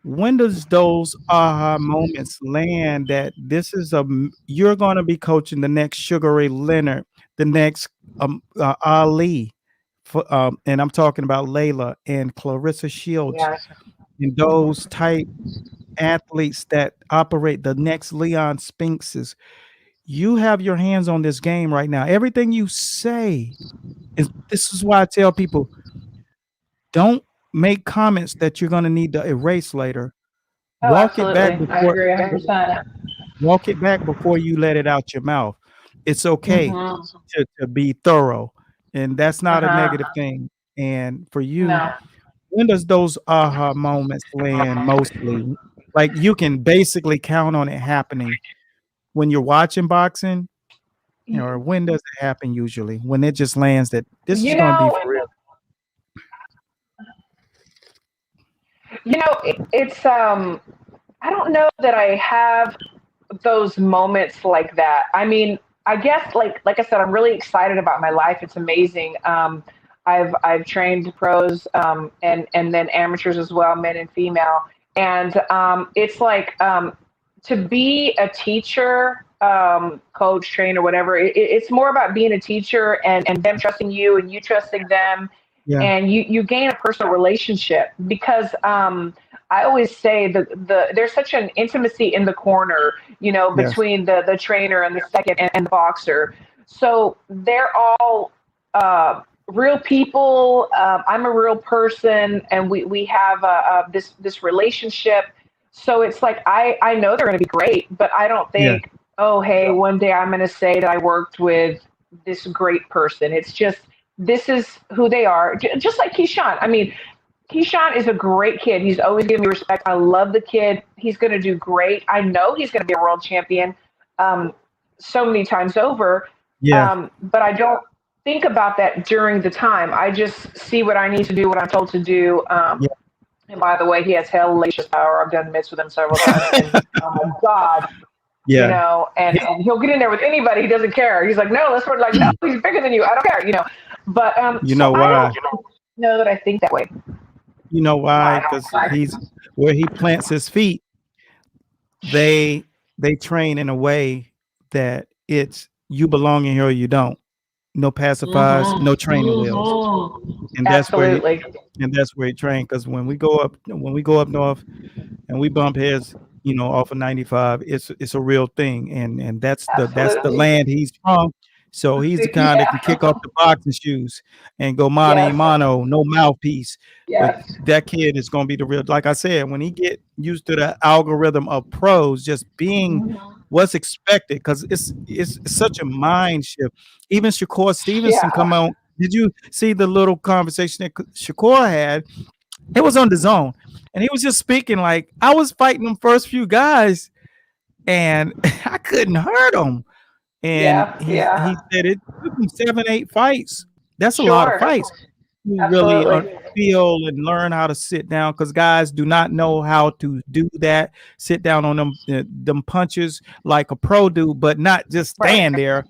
[SPEAKER 1] When does those aha moments land that this is you're going to be coaching the next Sugar Ray Leonard, the next Ali, and I'm talking about Layla and Clarissa Shields
[SPEAKER 2] Yes.
[SPEAKER 1] and those type athletes that operate the next Leon Spinks. You have your hands on this game right now. Everything you say is this is why I tell people don't make comments that you're going to need to erase later.
[SPEAKER 2] Oh,
[SPEAKER 1] Walk it back
[SPEAKER 2] absolutely. I
[SPEAKER 1] before
[SPEAKER 2] agree 100%.
[SPEAKER 1] walk it back before you let it out your mouth. It's okay
[SPEAKER 2] Mm-hmm.
[SPEAKER 1] to be thorough, and that's not a
[SPEAKER 2] Uh-huh.
[SPEAKER 1] negative thing. And for you,
[SPEAKER 2] No.
[SPEAKER 1] when does those aha moments land mostly? Like you can basically count on it happening when you're watching boxing, or when does it happen usually? When it just lands that this is
[SPEAKER 2] You
[SPEAKER 1] going to be
[SPEAKER 2] know,
[SPEAKER 1] for real.
[SPEAKER 2] it's I don't know that I have those moments like that. I mean, I guess like I said, I'm really excited about my life. It's amazing. I've trained pros and then amateurs as well, men and female. And it's like to be a teacher, coach, trainer, whatever. It's more about being a teacher and them trusting you and you trusting them,
[SPEAKER 1] Yeah,
[SPEAKER 2] and you gain a personal relationship because I always say the there's such an intimacy in the corner,
[SPEAKER 1] yes,
[SPEAKER 2] between the trainer and the second and the boxer. So they're all real people. I'm a real person, and we have this relationship. So it's like I know they're going to be great, but I don't
[SPEAKER 1] yeah,
[SPEAKER 2] think, oh hey, one day I'm going to say that I worked with this great person. It's just this is who they are, just like Keyshawn. I mean, Keyshawn is a great kid. He's always given me respect. I love the kid. He's going to do great. I know he's going to be a world champion um, so many times over.
[SPEAKER 1] yeah,
[SPEAKER 2] But I don't think about that during the time. I just see what I need to do, what I'm told to do.
[SPEAKER 1] yeah,
[SPEAKER 2] And by the way, he has hellacious power. I've done mitts with him several times. And oh my God,
[SPEAKER 1] yeah.
[SPEAKER 2] and he'll get in there with anybody. He doesn't care. He's like, no, let's work. Like, no, he's bigger than you. I don't care. But
[SPEAKER 1] You
[SPEAKER 2] so
[SPEAKER 1] know
[SPEAKER 2] I
[SPEAKER 1] why?
[SPEAKER 2] don't know that I think that way.
[SPEAKER 1] You know why?
[SPEAKER 2] Why?
[SPEAKER 1] Because he's where he plants his feet. They they train in a way that it's you belong in here or you don't. No pacifiers, no
[SPEAKER 2] Mm-hmm.
[SPEAKER 1] training wheels,
[SPEAKER 2] Mm-hmm.
[SPEAKER 1] and
[SPEAKER 2] Absolutely.
[SPEAKER 1] that's where he trained. Because when we go up north, and we bump heads, off of 95. It's a real thing, and that's the
[SPEAKER 2] Absolutely.
[SPEAKER 1] land he's from. So he's the kind that can
[SPEAKER 2] Yeah.
[SPEAKER 1] kick off the boxing shoes and go mano a
[SPEAKER 2] Yes.
[SPEAKER 1] mano, no mouthpiece. But
[SPEAKER 2] Yes.
[SPEAKER 1] that kid is going to be the real. Like I said, when he get used to the algorithm of pros, just being
[SPEAKER 2] Mhm.
[SPEAKER 1] what's expected, because it's such a mind shift. Even Shakur Stevenson
[SPEAKER 2] Yeah.
[SPEAKER 1] come on. Did you see the little conversation that Shakur had? It was on the zone, and he was just speaking like I was fighting them first few guys, and I couldn't hurt him. And
[SPEAKER 2] Yeah.
[SPEAKER 1] he
[SPEAKER 2] Yeah.
[SPEAKER 1] said it took him 7, 8 fights. That's a lot of
[SPEAKER 2] Sure.
[SPEAKER 1] fights. You really
[SPEAKER 2] Absolutely.
[SPEAKER 1] feel and learn how to sit down because guys do not know how to do that. Sit down on them punches like a pro do, but not just
[SPEAKER 2] Right.
[SPEAKER 1] stand there.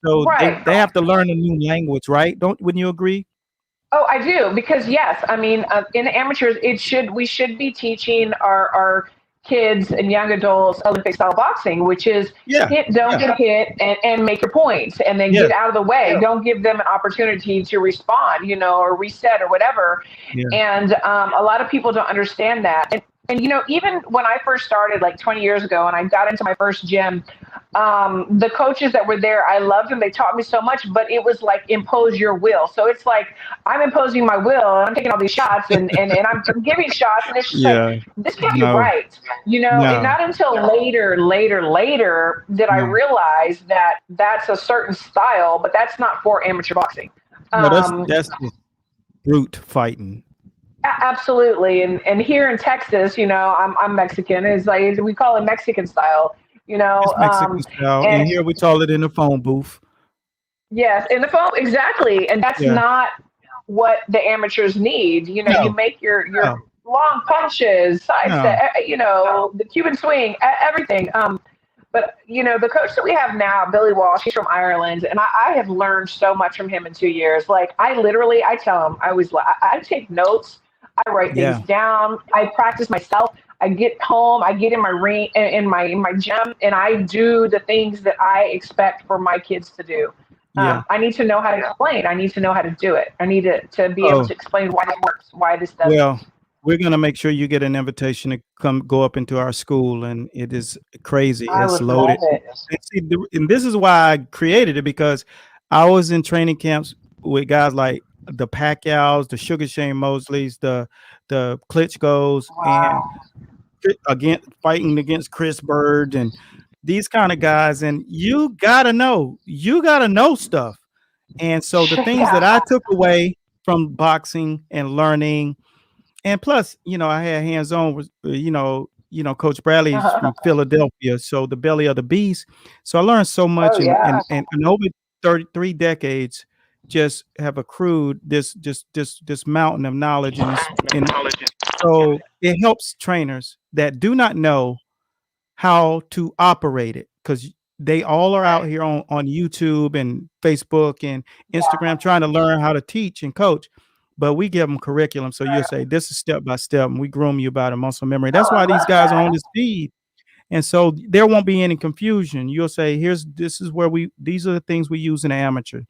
[SPEAKER 1] So
[SPEAKER 2] Right.
[SPEAKER 1] they have to learn a new language, right? Don't Wouldn't you agree?
[SPEAKER 2] Oh, I do because yes, I mean, in the amateurs, it should we should be teaching our kids and young adults Olympic style boxing, which is
[SPEAKER 1] Yeah.
[SPEAKER 2] hit, don't
[SPEAKER 1] Yeah.
[SPEAKER 2] get hit, and make your points, and then
[SPEAKER 1] Yeah.
[SPEAKER 2] get out of the way. Don't give them an opportunity to respond, or reset or whatever.
[SPEAKER 1] Yeah.
[SPEAKER 2] And a lot of people don't understand that. And even when I first started like 20 years ago, and I got into my first gym, the coaches that were there, I loved them. They taught me so much, but it was like impose your will. So it's like I'm imposing my will, and I'm taking all these shots, and I'm giving shots, and it's just like
[SPEAKER 1] Yeah.
[SPEAKER 2] this can't be
[SPEAKER 1] No.
[SPEAKER 2] right. And
[SPEAKER 1] No.
[SPEAKER 2] not until later did I
[SPEAKER 1] No.
[SPEAKER 2] realize that that's a certain style, but that's not for amateur boxing.
[SPEAKER 1] No. That's
[SPEAKER 2] Um,
[SPEAKER 1] that's just brute fighting.
[SPEAKER 2] Absolutely. And here in Texas, I'm Mexican. It's like we call it Mexican style. You
[SPEAKER 1] It's
[SPEAKER 2] know,
[SPEAKER 1] Mexican style,
[SPEAKER 2] and
[SPEAKER 1] and here we call it in the phone booth.
[SPEAKER 2] yes, in the phone, exactly. And that's
[SPEAKER 1] Yeah.
[SPEAKER 2] not what the amateurs need. You
[SPEAKER 1] No.
[SPEAKER 2] make your
[SPEAKER 1] No.
[SPEAKER 2] long punches, side
[SPEAKER 1] No.
[SPEAKER 2] step, the Cuban swing, everything. But the coach that we have now, Billy Walsh, he's from Ireland, and I have learned so much from him in 2 years. Like I tell him, I take notes, I write things
[SPEAKER 1] Yeah.
[SPEAKER 2] down, I practice myself. I get home, I get in my ring, in my gym, and I do the things that I expect for my kids to do.
[SPEAKER 1] Yeah.
[SPEAKER 2] I need to know how to explain. I need to know how to do it. I need to be able
[SPEAKER 1] Oh,
[SPEAKER 2] to explain why it works, why this doesn't.
[SPEAKER 1] well, we're gonna make sure you get an invitation to come go up into our school, and it is crazy.
[SPEAKER 2] I
[SPEAKER 1] It's
[SPEAKER 2] would love
[SPEAKER 1] loaded.
[SPEAKER 2] it.
[SPEAKER 1] And see, and this is why I created it, because I was in training camps with guys like the Pacquiaos, the Sugar Shane Mosleys, the Klitschko's, and
[SPEAKER 2] Wow.
[SPEAKER 1] against fighting against Chris Bird and these kind of guys. And you gotta know stuff. And so the things that
[SPEAKER 2] Yeah.
[SPEAKER 1] I took away from boxing and learning, and plus, I had hands on with, Coach Bradley's from Philadelphia, so the belly of the beast. So I learned so much,
[SPEAKER 2] Oh yeah.
[SPEAKER 1] and over 33 decades, just have accrued this mountain of knowledge, and so it helps trainers that do not know how to operate it, because they all are out
[SPEAKER 2] Right.
[SPEAKER 1] here on YouTube and Facebook and
[SPEAKER 2] Yeah.
[SPEAKER 1] Instagram trying to learn how to teach and coach. But we give them curriculum. So you'll
[SPEAKER 2] Right.
[SPEAKER 1] say, this is step by step, and we groom you about a muscle memory.
[SPEAKER 2] Oh,
[SPEAKER 1] That's
[SPEAKER 2] I
[SPEAKER 1] why these
[SPEAKER 2] love
[SPEAKER 1] guys are on
[SPEAKER 2] that.
[SPEAKER 1] this feed. And so there won't be any confusion. You'll say, this is where these are the things we use in amateur.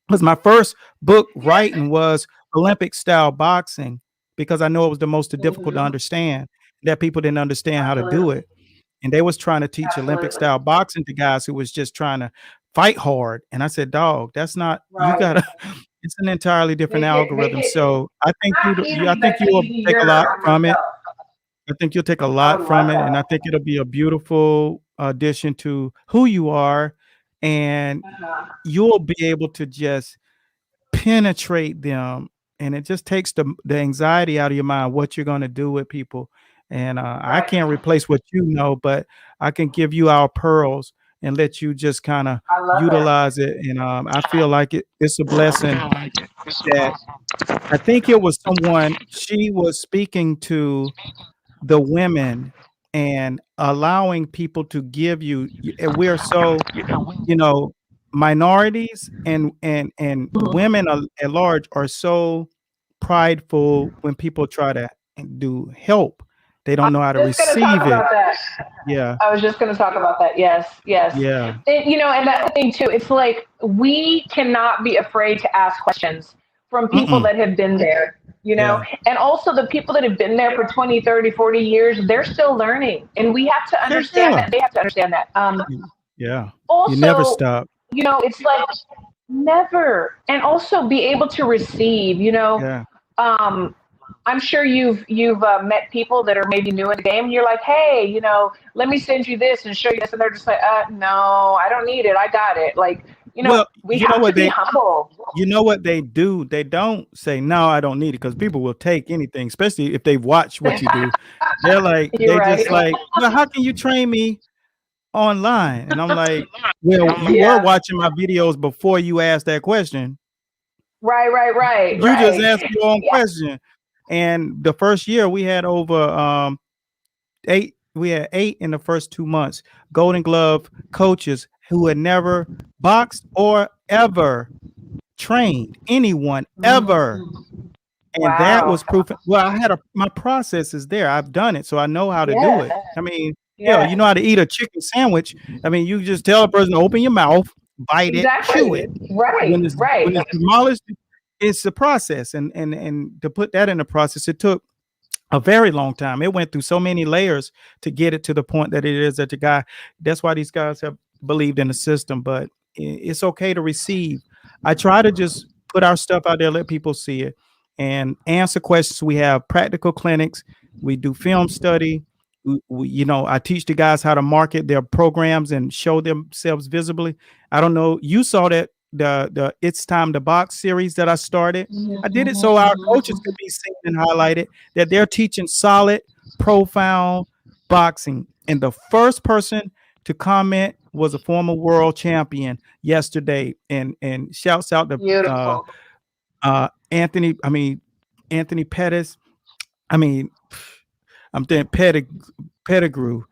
[SPEAKER 1] Because my first book writing was Olympic style boxing, because I know it was the most difficult to
[SPEAKER 2] Hmm.
[SPEAKER 1] understand, that people didn't understand how to do
[SPEAKER 2] Absolutely.
[SPEAKER 1] it. And they was trying to teach Olympic
[SPEAKER 2] Absolutely.
[SPEAKER 1] style boxing to guys who was just trying to fight hard. And I said, dog, that's not, you
[SPEAKER 2] Right.
[SPEAKER 1] gotta, it's an entirely different
[SPEAKER 2] They
[SPEAKER 1] algorithm.
[SPEAKER 2] get
[SPEAKER 1] So I think
[SPEAKER 2] not
[SPEAKER 1] I
[SPEAKER 2] easy,
[SPEAKER 1] think
[SPEAKER 2] but
[SPEAKER 1] you will take a lot
[SPEAKER 2] easier on
[SPEAKER 1] from it.
[SPEAKER 2] yourself.
[SPEAKER 1] I think you'll take a
[SPEAKER 2] I
[SPEAKER 1] lot
[SPEAKER 2] would
[SPEAKER 1] from
[SPEAKER 2] love
[SPEAKER 1] it. And I
[SPEAKER 2] that.
[SPEAKER 1] think it'll be a beautiful addition to who you are. And
[SPEAKER 2] Uh-huh.
[SPEAKER 1] you'll be able to just penetrate them, and it just takes the anxiety out of your mind, what you're going to do with people. And I
[SPEAKER 2] Right.
[SPEAKER 1] can't replace what you know, but I can give you our pearls and let you just kind of
[SPEAKER 2] I love it.
[SPEAKER 1] utilize it. And I feel like it's a blessing that I think it was someone, she was speaking to the women and allowing people to give you, we're so, you know, minorities and women at large are so prideful when people try to do help. They don't know how to
[SPEAKER 2] Just gonna talk
[SPEAKER 1] receive it.
[SPEAKER 2] about that.
[SPEAKER 1] Yeah.
[SPEAKER 2] I was just going to talk about that. Yes, yes.
[SPEAKER 1] Yeah.
[SPEAKER 2] And that's the thing too. It's like we cannot be afraid to ask questions from people
[SPEAKER 1] Mm-mm.
[SPEAKER 2] that have been there,
[SPEAKER 1] Yeah.
[SPEAKER 2] and also the people that have been there for 20, 30, 40 years, they're still learning. And we have to
[SPEAKER 1] Heck
[SPEAKER 2] understand
[SPEAKER 1] yeah.
[SPEAKER 2] that. They have to understand that.
[SPEAKER 1] Yeah. You never
[SPEAKER 2] Also,
[SPEAKER 1] stop.
[SPEAKER 2] it's like never. And also be able to receive,
[SPEAKER 1] Yeah.
[SPEAKER 2] um, I'm sure you've met people that are maybe new in the game, and you're like, hey, let me send you this and show you this, and they're just like, no, I don't need it, I got it. Like,
[SPEAKER 1] Well,
[SPEAKER 2] we have to be humble.
[SPEAKER 1] you know what they do? They don't say, no, I don't need it, because people will take anything, especially if they've watched what you do.
[SPEAKER 2] You're
[SPEAKER 1] They
[SPEAKER 2] right.
[SPEAKER 1] just like, well, how can you train me online? And I'm like, well, you were
[SPEAKER 2] Yeah.
[SPEAKER 1] watching my videos before you asked that question.
[SPEAKER 2] Right. Right. Right.
[SPEAKER 1] You just
[SPEAKER 2] Right.
[SPEAKER 1] asked your own
[SPEAKER 2] Yeah.
[SPEAKER 1] question. And the first year we had over eight, we had 8 in the first 2 months, Golden Glove coaches who had never boxed or ever trained anyone ever.
[SPEAKER 2] Mhm.
[SPEAKER 1] And that
[SPEAKER 2] Wow.
[SPEAKER 1] was proof. Well, I had my process is there. I've done it, so I know how to do
[SPEAKER 2] Yes.
[SPEAKER 1] it. I mean, yeah, you
[SPEAKER 2] Yes.
[SPEAKER 1] know how to eat a chicken sandwich. I mean, you just tell a person to open your mouth, bite it, chew
[SPEAKER 2] Exactly.
[SPEAKER 1] it.
[SPEAKER 2] Right. Right.
[SPEAKER 1] When it's demolished, it's the process. And to put that in the process, it took a very long time. It went through so many layers to get it to the point that it is that the guy. That's why these guys have believed in the system. But it's okay to receive. I try to just put our stuff out there, let people see it, and answer questions. We have practical clinics. We do film study. I teach the guys how to market their programs and show themselves visibly. I don't know. You saw that the It's Time to Box series that I started. I did it so our coaches could be seen and highlighted that they're teaching solid, profound boxing. And the first person to comment was a former world champion yesterday. And shouts out to
[SPEAKER 2] Beautiful.
[SPEAKER 1] Anthony. I mean Anthony Pettis. I mean, I'm thinking Pettigrew.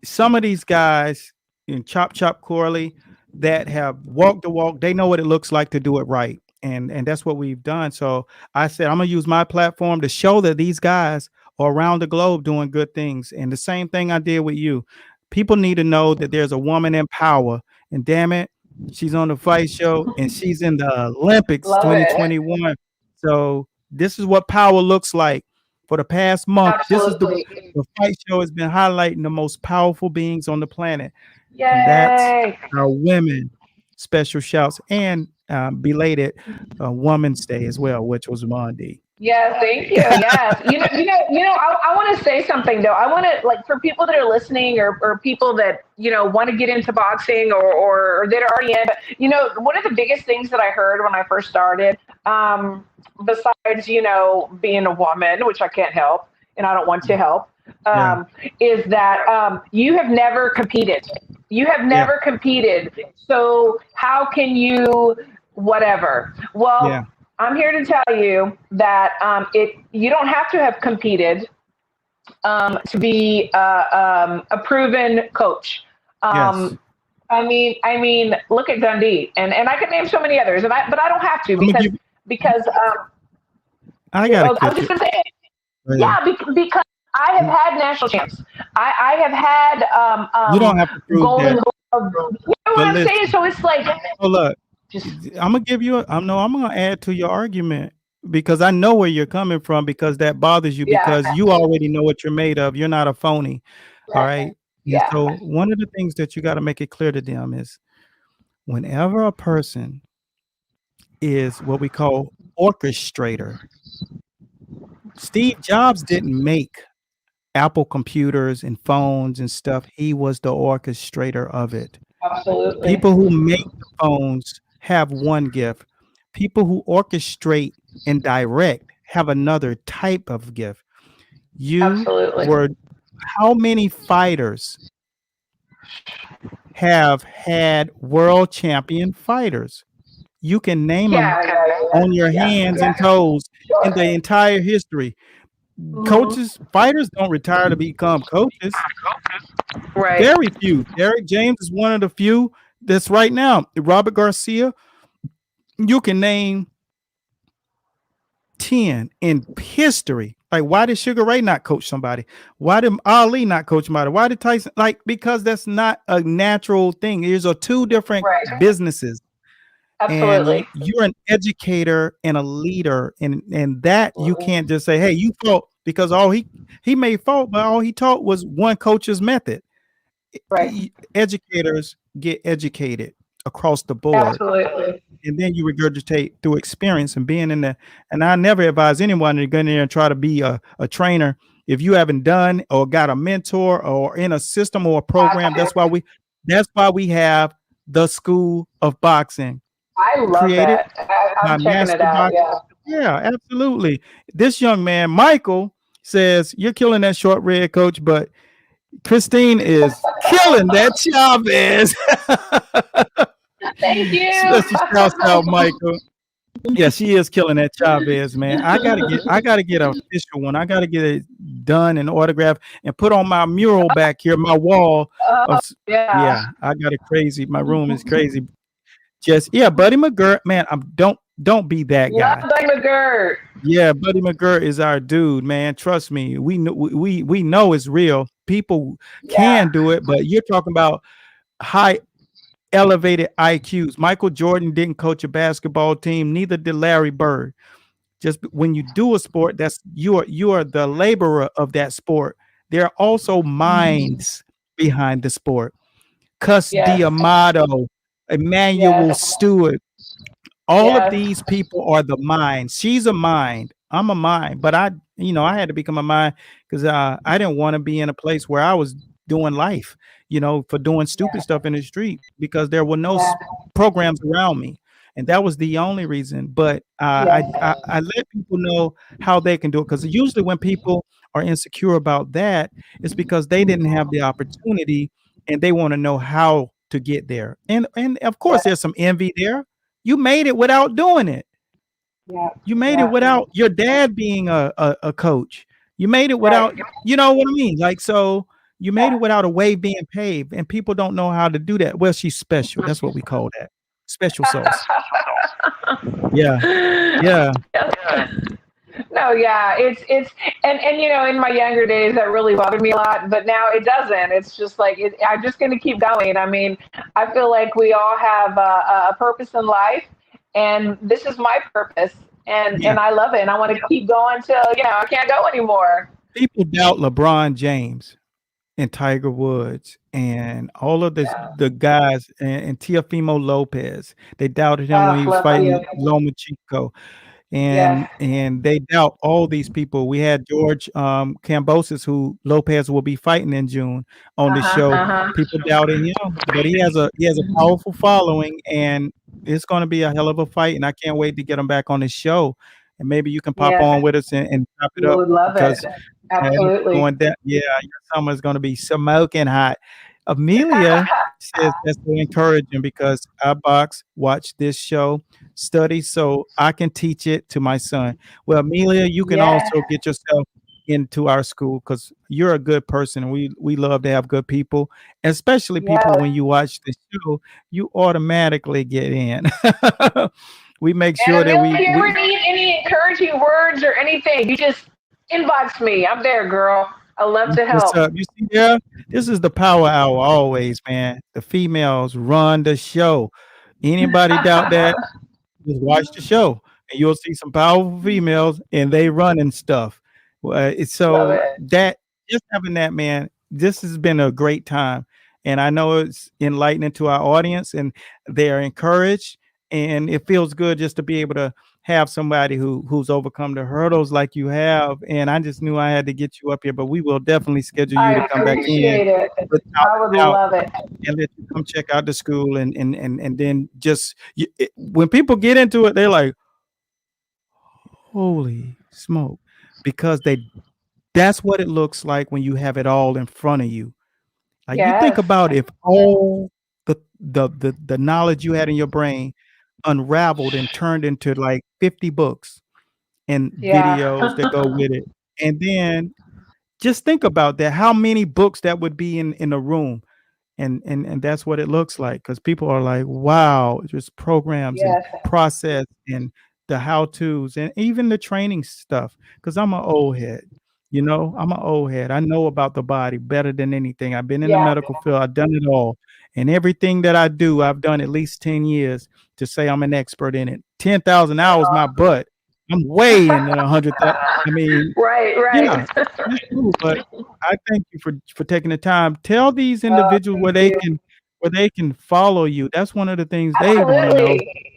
[SPEAKER 1] Some of these guys in Chop Corley that have walked the walk, they know what it looks like to do it right. And that's what we've done. So I said, I'm gonna use my platform to show that these guys are around the globe doing good things. And the same thing I did with you. People need to know that there's a woman in power. And damn it, she's on the fight show and she's in the Olympics
[SPEAKER 2] Love it.
[SPEAKER 1] 2021. So this is what power looks like. For the past month, this is
[SPEAKER 2] Absolutely.
[SPEAKER 1] the fight show has been highlighting the most powerful beings on the planet, and that's
[SPEAKER 2] Yay.
[SPEAKER 1] our women. Special shouts and belated Women's Day as well, which was Monday.
[SPEAKER 2] Yes, thank you. Yes, I want to say something though. I want to like for people that are listening or people that want to get into boxing or that are already in. But one of the biggest things that I heard when I first started, besides being a woman, which I can't help and I don't want to help,
[SPEAKER 1] Yeah,
[SPEAKER 2] is that you have never competed. You have
[SPEAKER 1] yeah,
[SPEAKER 2] never competed. So how can you whatever?
[SPEAKER 1] yeah,
[SPEAKER 2] Well, I'm here to tell you that you don't have to have competed to be a proven coach.
[SPEAKER 1] yes.
[SPEAKER 2] Um, look at Dundee, and I could name so many others, but I don't have to
[SPEAKER 1] I'm gonna give.
[SPEAKER 2] because
[SPEAKER 1] I gotta
[SPEAKER 2] I was
[SPEAKER 1] cut
[SPEAKER 2] just
[SPEAKER 1] you.
[SPEAKER 2] going to say,
[SPEAKER 1] Go ahead.
[SPEAKER 2] yeah, because I have had national champs. I have had
[SPEAKER 1] You don't have to prove
[SPEAKER 2] golden
[SPEAKER 1] that,
[SPEAKER 2] glove. You know what
[SPEAKER 1] but
[SPEAKER 2] I'm saying?
[SPEAKER 1] listen.
[SPEAKER 2] So it's like
[SPEAKER 1] Oh look,
[SPEAKER 2] just
[SPEAKER 1] I'm gonna give you. I know I'm gonna add to your argument because I know where you're coming from because that bothers you
[SPEAKER 2] yeah,
[SPEAKER 1] because you already know what you're made of. You're not a phony. All right. And
[SPEAKER 2] yeah,
[SPEAKER 1] so one of the things that you got to make it clear to them is whenever a person is what we call orchestrator, Steve Jobs didn't make Apple computers and phones and stuff. He was the orchestrator of it.
[SPEAKER 2] absolutely.
[SPEAKER 1] People who make the phones have one gift. People who orchestrate and direct have another type of gift. You
[SPEAKER 2] Absolutely.
[SPEAKER 1] were how many fighters have had world champion fighters? You can name them
[SPEAKER 2] Yeah,
[SPEAKER 1] on your
[SPEAKER 2] yeah,
[SPEAKER 1] hands
[SPEAKER 2] yeah.
[SPEAKER 1] and toes in
[SPEAKER 2] Sure.
[SPEAKER 1] the entire history.
[SPEAKER 2] Hmm.
[SPEAKER 1] Coaches, fighters don't retire to become coaches.
[SPEAKER 2] Right,
[SPEAKER 1] Very few. Derek James is one of the few that's right now. Robert Garcia, you can name 10 in history. Like, why did Sugar Ray not coach somebody? Why did Ali not coach somebody? Why did Tyson? Like, because that's not a natural thing. These are two different
[SPEAKER 2] right.
[SPEAKER 1] businesses. And
[SPEAKER 2] Absolutely.
[SPEAKER 1] you're an educator and a leader. And that you
[SPEAKER 2] Absolutely.
[SPEAKER 1] can't just say, hey, you fought because all he may fault, but all he taught was one coach's method.
[SPEAKER 2] Right.
[SPEAKER 1] Educators get educated across the board,
[SPEAKER 2] Absolutely.
[SPEAKER 1] and then you regurgitate through experience and being in the. And I never advise anyone to go in there and try to be a trainer if you haven't done or got a mentor or in a system or a program.
[SPEAKER 2] I,
[SPEAKER 1] That's why we have the School of Boxing
[SPEAKER 2] I love
[SPEAKER 1] created
[SPEAKER 2] that.
[SPEAKER 1] by
[SPEAKER 2] I'm checking it
[SPEAKER 1] master
[SPEAKER 2] out.
[SPEAKER 1] boxers.
[SPEAKER 2] Yeah.
[SPEAKER 1] Yeah, absolutely. This young man, Michael, says you're killing that short red, coach, but Christine is killing that Chavez.
[SPEAKER 2] Thank you.
[SPEAKER 1] Special shouts out, Michael. Yeah, she is killing that Chavez, man. I gotta get an official one. I gotta get it done and autographed and put on my mural back here, my wall of
[SPEAKER 2] Yeah.
[SPEAKER 1] yeah, I got it crazy. My room is crazy. Just yeah, Buddy McGirt, man. I don't Don't be that
[SPEAKER 2] Love
[SPEAKER 1] guy.
[SPEAKER 2] Buddy McGirt.
[SPEAKER 1] Yeah, Buddy McGirt is our dude, man. Trust me. We know it's real. People
[SPEAKER 2] Yeah,
[SPEAKER 1] can do it, but you're talking about high elevated IQs. Michael Jordan didn't coach a basketball team, neither did Larry Bird. Just when you do a sport, that's you are the laborer of that sport. There are also minds behind the sport. Cus
[SPEAKER 2] yes,
[SPEAKER 1] D'Amato, Emmanuel
[SPEAKER 2] yes,
[SPEAKER 1] Stewart, all of
[SPEAKER 2] yes,
[SPEAKER 1] these people are the mind. She's a mind. I'm a mind. But I had to become a mind because I didn't want to be in a place where I was doing life, for doing stupid
[SPEAKER 2] yeah,
[SPEAKER 1] stuff in the street because there were no
[SPEAKER 2] yeah,
[SPEAKER 1] programs around me. And that was the only reason. But
[SPEAKER 2] yes,
[SPEAKER 1] I let people know how they can do it because usually when people are insecure about that, it's because they didn't have the opportunity and they want to know how to get there. And of course,
[SPEAKER 2] yeah,
[SPEAKER 1] there's some envy there. You made it without doing it.
[SPEAKER 2] yeah,
[SPEAKER 1] You made it
[SPEAKER 2] yeah.
[SPEAKER 1] without your dad being a coach. You made it
[SPEAKER 2] Right.
[SPEAKER 1] without, you know what I mean? Like, so you made it without a wave being paved, and people don't know how to do that. Well, she's special. That's what we call that. Special sauce. Yeah. Yeah.
[SPEAKER 2] No, yeah, it's and in my younger days that really bothered me a lot, but now it doesn't. It's just like I'm just going to keep going. I mean, I feel like we all have a purpose in life, and this is my purpose,
[SPEAKER 1] Yeah.
[SPEAKER 2] and I love it, and I want to keep going till I can't go anymore.
[SPEAKER 1] People doubt LeBron James and Tiger Woods and all of the guys and Teofimo Lopez. They doubted him when
[SPEAKER 2] Oh,
[SPEAKER 1] he was
[SPEAKER 2] love you.
[SPEAKER 1] fighting Lomachenko.
[SPEAKER 2] Yes.
[SPEAKER 1] And they doubt all these people. We had George Cambosis, who Lopez will be fighting in June on
[SPEAKER 2] Uh
[SPEAKER 1] the
[SPEAKER 2] huh.
[SPEAKER 1] show.
[SPEAKER 2] Uh huh.
[SPEAKER 1] People doubted him, but he has a powerful following, and it's going to be a hell of a fight. And I can't wait to get him back on the show. And maybe you can pop
[SPEAKER 2] Yes,
[SPEAKER 1] on with us and chop it
[SPEAKER 2] we
[SPEAKER 1] up
[SPEAKER 2] would love it.
[SPEAKER 1] because it's
[SPEAKER 2] Absolutely.
[SPEAKER 1] going down. Yeah, your summer's going to be smoking hot. Amelia says that's so encouraging because I box, watch this show, study so I can teach it to my son. Well, Amelia, you can
[SPEAKER 2] Yeah.
[SPEAKER 1] also get yourself into our school because you're a good person. We love to have good people, especially people when
[SPEAKER 2] Yes.
[SPEAKER 1] you watch the show, you automatically get in. We make
[SPEAKER 2] And
[SPEAKER 1] sure that
[SPEAKER 2] Amelia, if you ever
[SPEAKER 1] we
[SPEAKER 2] need any encouraging words or anything, you just inbox me. I'm there, girl. I love
[SPEAKER 1] That's
[SPEAKER 2] to
[SPEAKER 1] what's
[SPEAKER 2] help.
[SPEAKER 1] up. You see there? This is the power hour always, man. The females run the show. Anybody doubt that? Just watch the show, and you'll see some powerful females, and they running stuff. Well, it's
[SPEAKER 2] Love
[SPEAKER 1] so
[SPEAKER 2] it.
[SPEAKER 1] that just having that, man, this has been a great time, and I know it's enlightening to our audience, and they are encouraged, and it feels good just to be able to have somebody who's overcome the hurdles like you have. And I just knew I had to get you up here, but we will definitely schedule you to
[SPEAKER 2] I
[SPEAKER 1] come back in
[SPEAKER 2] appreciate it.
[SPEAKER 1] without
[SPEAKER 2] I would
[SPEAKER 1] a doubt
[SPEAKER 2] love it.
[SPEAKER 1] and let you come check out the school and then just when people get into it, they're like, "Holy smoke!" Because that's what it looks like when you have it all in front of you. Like you think
[SPEAKER 2] Yes.
[SPEAKER 1] about if all the knowledge you had in your brain unraveled and turned into like 50 books and
[SPEAKER 2] Yeah.
[SPEAKER 1] videos that go with it, and then just think about that. How many books that would be in a room? And that's what it looks like because people are like, wow, just programs and
[SPEAKER 2] Yes.
[SPEAKER 1] process and the how-tos and even the training stuff. Because I'm an old head, I'm an old head. I know about the body better than anything. I've been in the
[SPEAKER 2] Yeah.
[SPEAKER 1] medical field. I've done it all. And everything that I do, I've done at least 10 years to say I'm an expert in it. 10,000 hours, my butt. I'm way in the 100,000. I mean,
[SPEAKER 2] Right.
[SPEAKER 1] yeah,
[SPEAKER 2] Right.
[SPEAKER 1] that's cool, but I thank you for taking the time. Tell these individuals
[SPEAKER 2] Thank you.
[SPEAKER 1] where they can follow you. That's one of the things they wanna know.
[SPEAKER 2] Absolutely.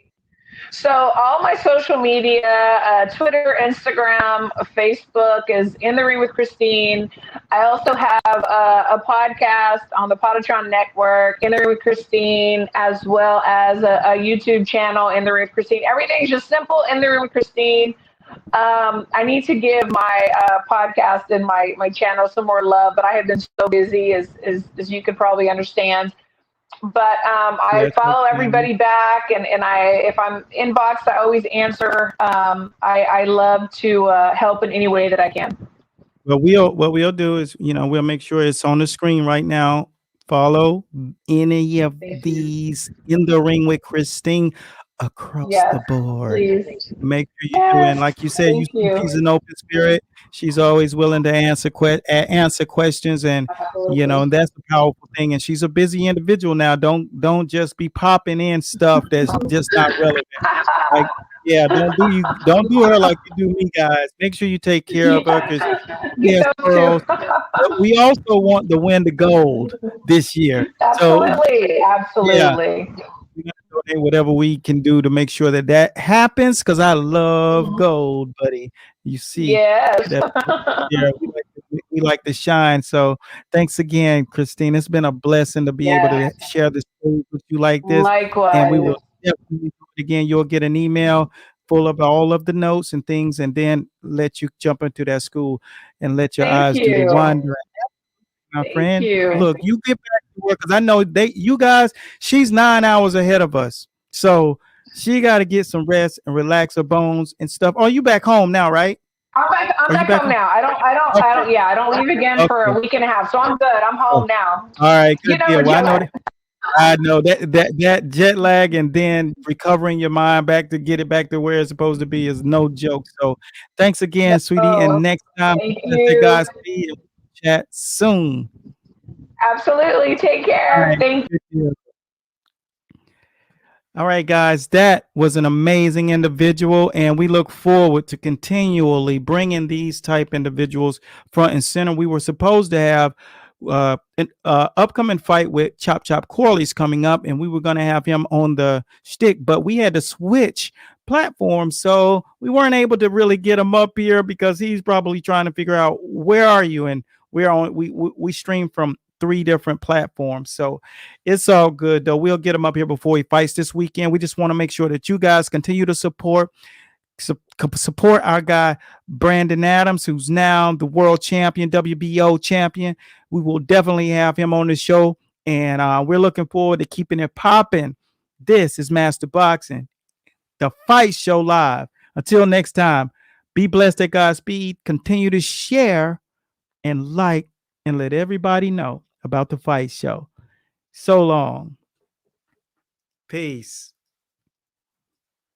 [SPEAKER 2] So all my social media, Twitter, Instagram, Facebook is In the Ring with Christine. I also have a podcast on the Podatron Network, In the Ring with Christine, as well as a YouTube channel, In the Ring with Christine. Everything's just simple, In the Ring with Christine. I need to give my podcast and my channel some more love, but I have been so busy, as you could probably understand. But I
[SPEAKER 1] That's
[SPEAKER 2] follow
[SPEAKER 1] okay.
[SPEAKER 2] everybody back, and if I'm inboxed, I always answer. I love to help in any way that I can.
[SPEAKER 1] What we'll do is, we'll make sure it's on the screen right now. Follow any of
[SPEAKER 2] Thank you.
[SPEAKER 1] these In the Ring with Christine across
[SPEAKER 2] Yes,
[SPEAKER 1] the board.
[SPEAKER 2] please.
[SPEAKER 1] Make sure you do. And
[SPEAKER 2] Yes,
[SPEAKER 1] like you said,
[SPEAKER 2] thank you.
[SPEAKER 1] she's an open spirit. She's always willing to answer questions, and
[SPEAKER 2] Absolutely.
[SPEAKER 1] and that's the powerful thing. And she's a busy individual now. Don't just be popping in stuff that's just not relevant. Like, yeah, don't do her like you do me, guys. Make sure you take care of her because
[SPEAKER 2] Yeah.
[SPEAKER 1] she
[SPEAKER 2] Get
[SPEAKER 1] has
[SPEAKER 2] those two.
[SPEAKER 1] pearls. But we also want to win the gold this year. So
[SPEAKER 2] Absolutely.
[SPEAKER 1] yeah,
[SPEAKER 2] Absolutely.
[SPEAKER 1] we're gonna donate whatever we can do to make sure that that happens. Because I love gold, buddy. You see
[SPEAKER 2] Yes.
[SPEAKER 1] that? Yeah, we like to shine. So thanks again, Christine. It's been a blessing to be able to
[SPEAKER 2] Yes.
[SPEAKER 1] share the stage with you like this, and we
[SPEAKER 2] Likewise.
[SPEAKER 1] will definitely do it again. You'll get an email full of all of the notes and things, and then let you jump into that school and let your
[SPEAKER 2] Thank
[SPEAKER 1] eyes do the
[SPEAKER 2] you.
[SPEAKER 1] wandering, my
[SPEAKER 2] Thank
[SPEAKER 1] friend.
[SPEAKER 2] you.
[SPEAKER 1] Look, you get back to work because I know you guys, she's 9 hours ahead of us. So she got to get some rest and relax her bones and stuff. Oh, you back home now, right?
[SPEAKER 2] I'm
[SPEAKER 1] Are you
[SPEAKER 2] back
[SPEAKER 1] back
[SPEAKER 2] home
[SPEAKER 1] home?
[SPEAKER 2] now. I
[SPEAKER 1] Okay.
[SPEAKER 2] don't, yeah, I don't leave again for
[SPEAKER 1] Okay.
[SPEAKER 2] a week and a half. So I'm good. I'm
[SPEAKER 1] Oh,
[SPEAKER 2] home now.
[SPEAKER 1] all right.
[SPEAKER 2] You
[SPEAKER 1] Good
[SPEAKER 2] know,
[SPEAKER 1] deal. Well,
[SPEAKER 2] jet lag.
[SPEAKER 1] I know that jet lag and then recovering your mind back to get it back to where it's supposed to be is no joke. So thanks again, sweetie. And
[SPEAKER 2] No,
[SPEAKER 1] next time,
[SPEAKER 2] thank
[SPEAKER 1] let's say
[SPEAKER 2] you.
[SPEAKER 1] Godspeed and chat soon.
[SPEAKER 2] Absolutely. Take
[SPEAKER 1] All
[SPEAKER 2] care.
[SPEAKER 1] right.
[SPEAKER 2] Thank
[SPEAKER 1] Good deal. All right, guys, that was an amazing individual, and we look forward to continually bringing these type individuals front and center. We were supposed to have an upcoming fight with Chop Chop Corley's coming up, and we were going to have him on the stick, but we had to switch platforms, so we weren't able to really get him up here because he's probably trying to figure out where are you, and we're on. We stream from 3 different platforms, so it's all good though. We'll get him up here before he fights this weekend. We just want to make sure that you guys continue to support our guy Brandon Adams, who's now the world champion, WBO champion. We will definitely have him on the show, and we're looking forward to keeping it popping. This is Master Boxing, the Fight Show live. Until next time, be blessed at Godspeed. Continue to share and like and let everybody know about the Fight Show. So long. Peace.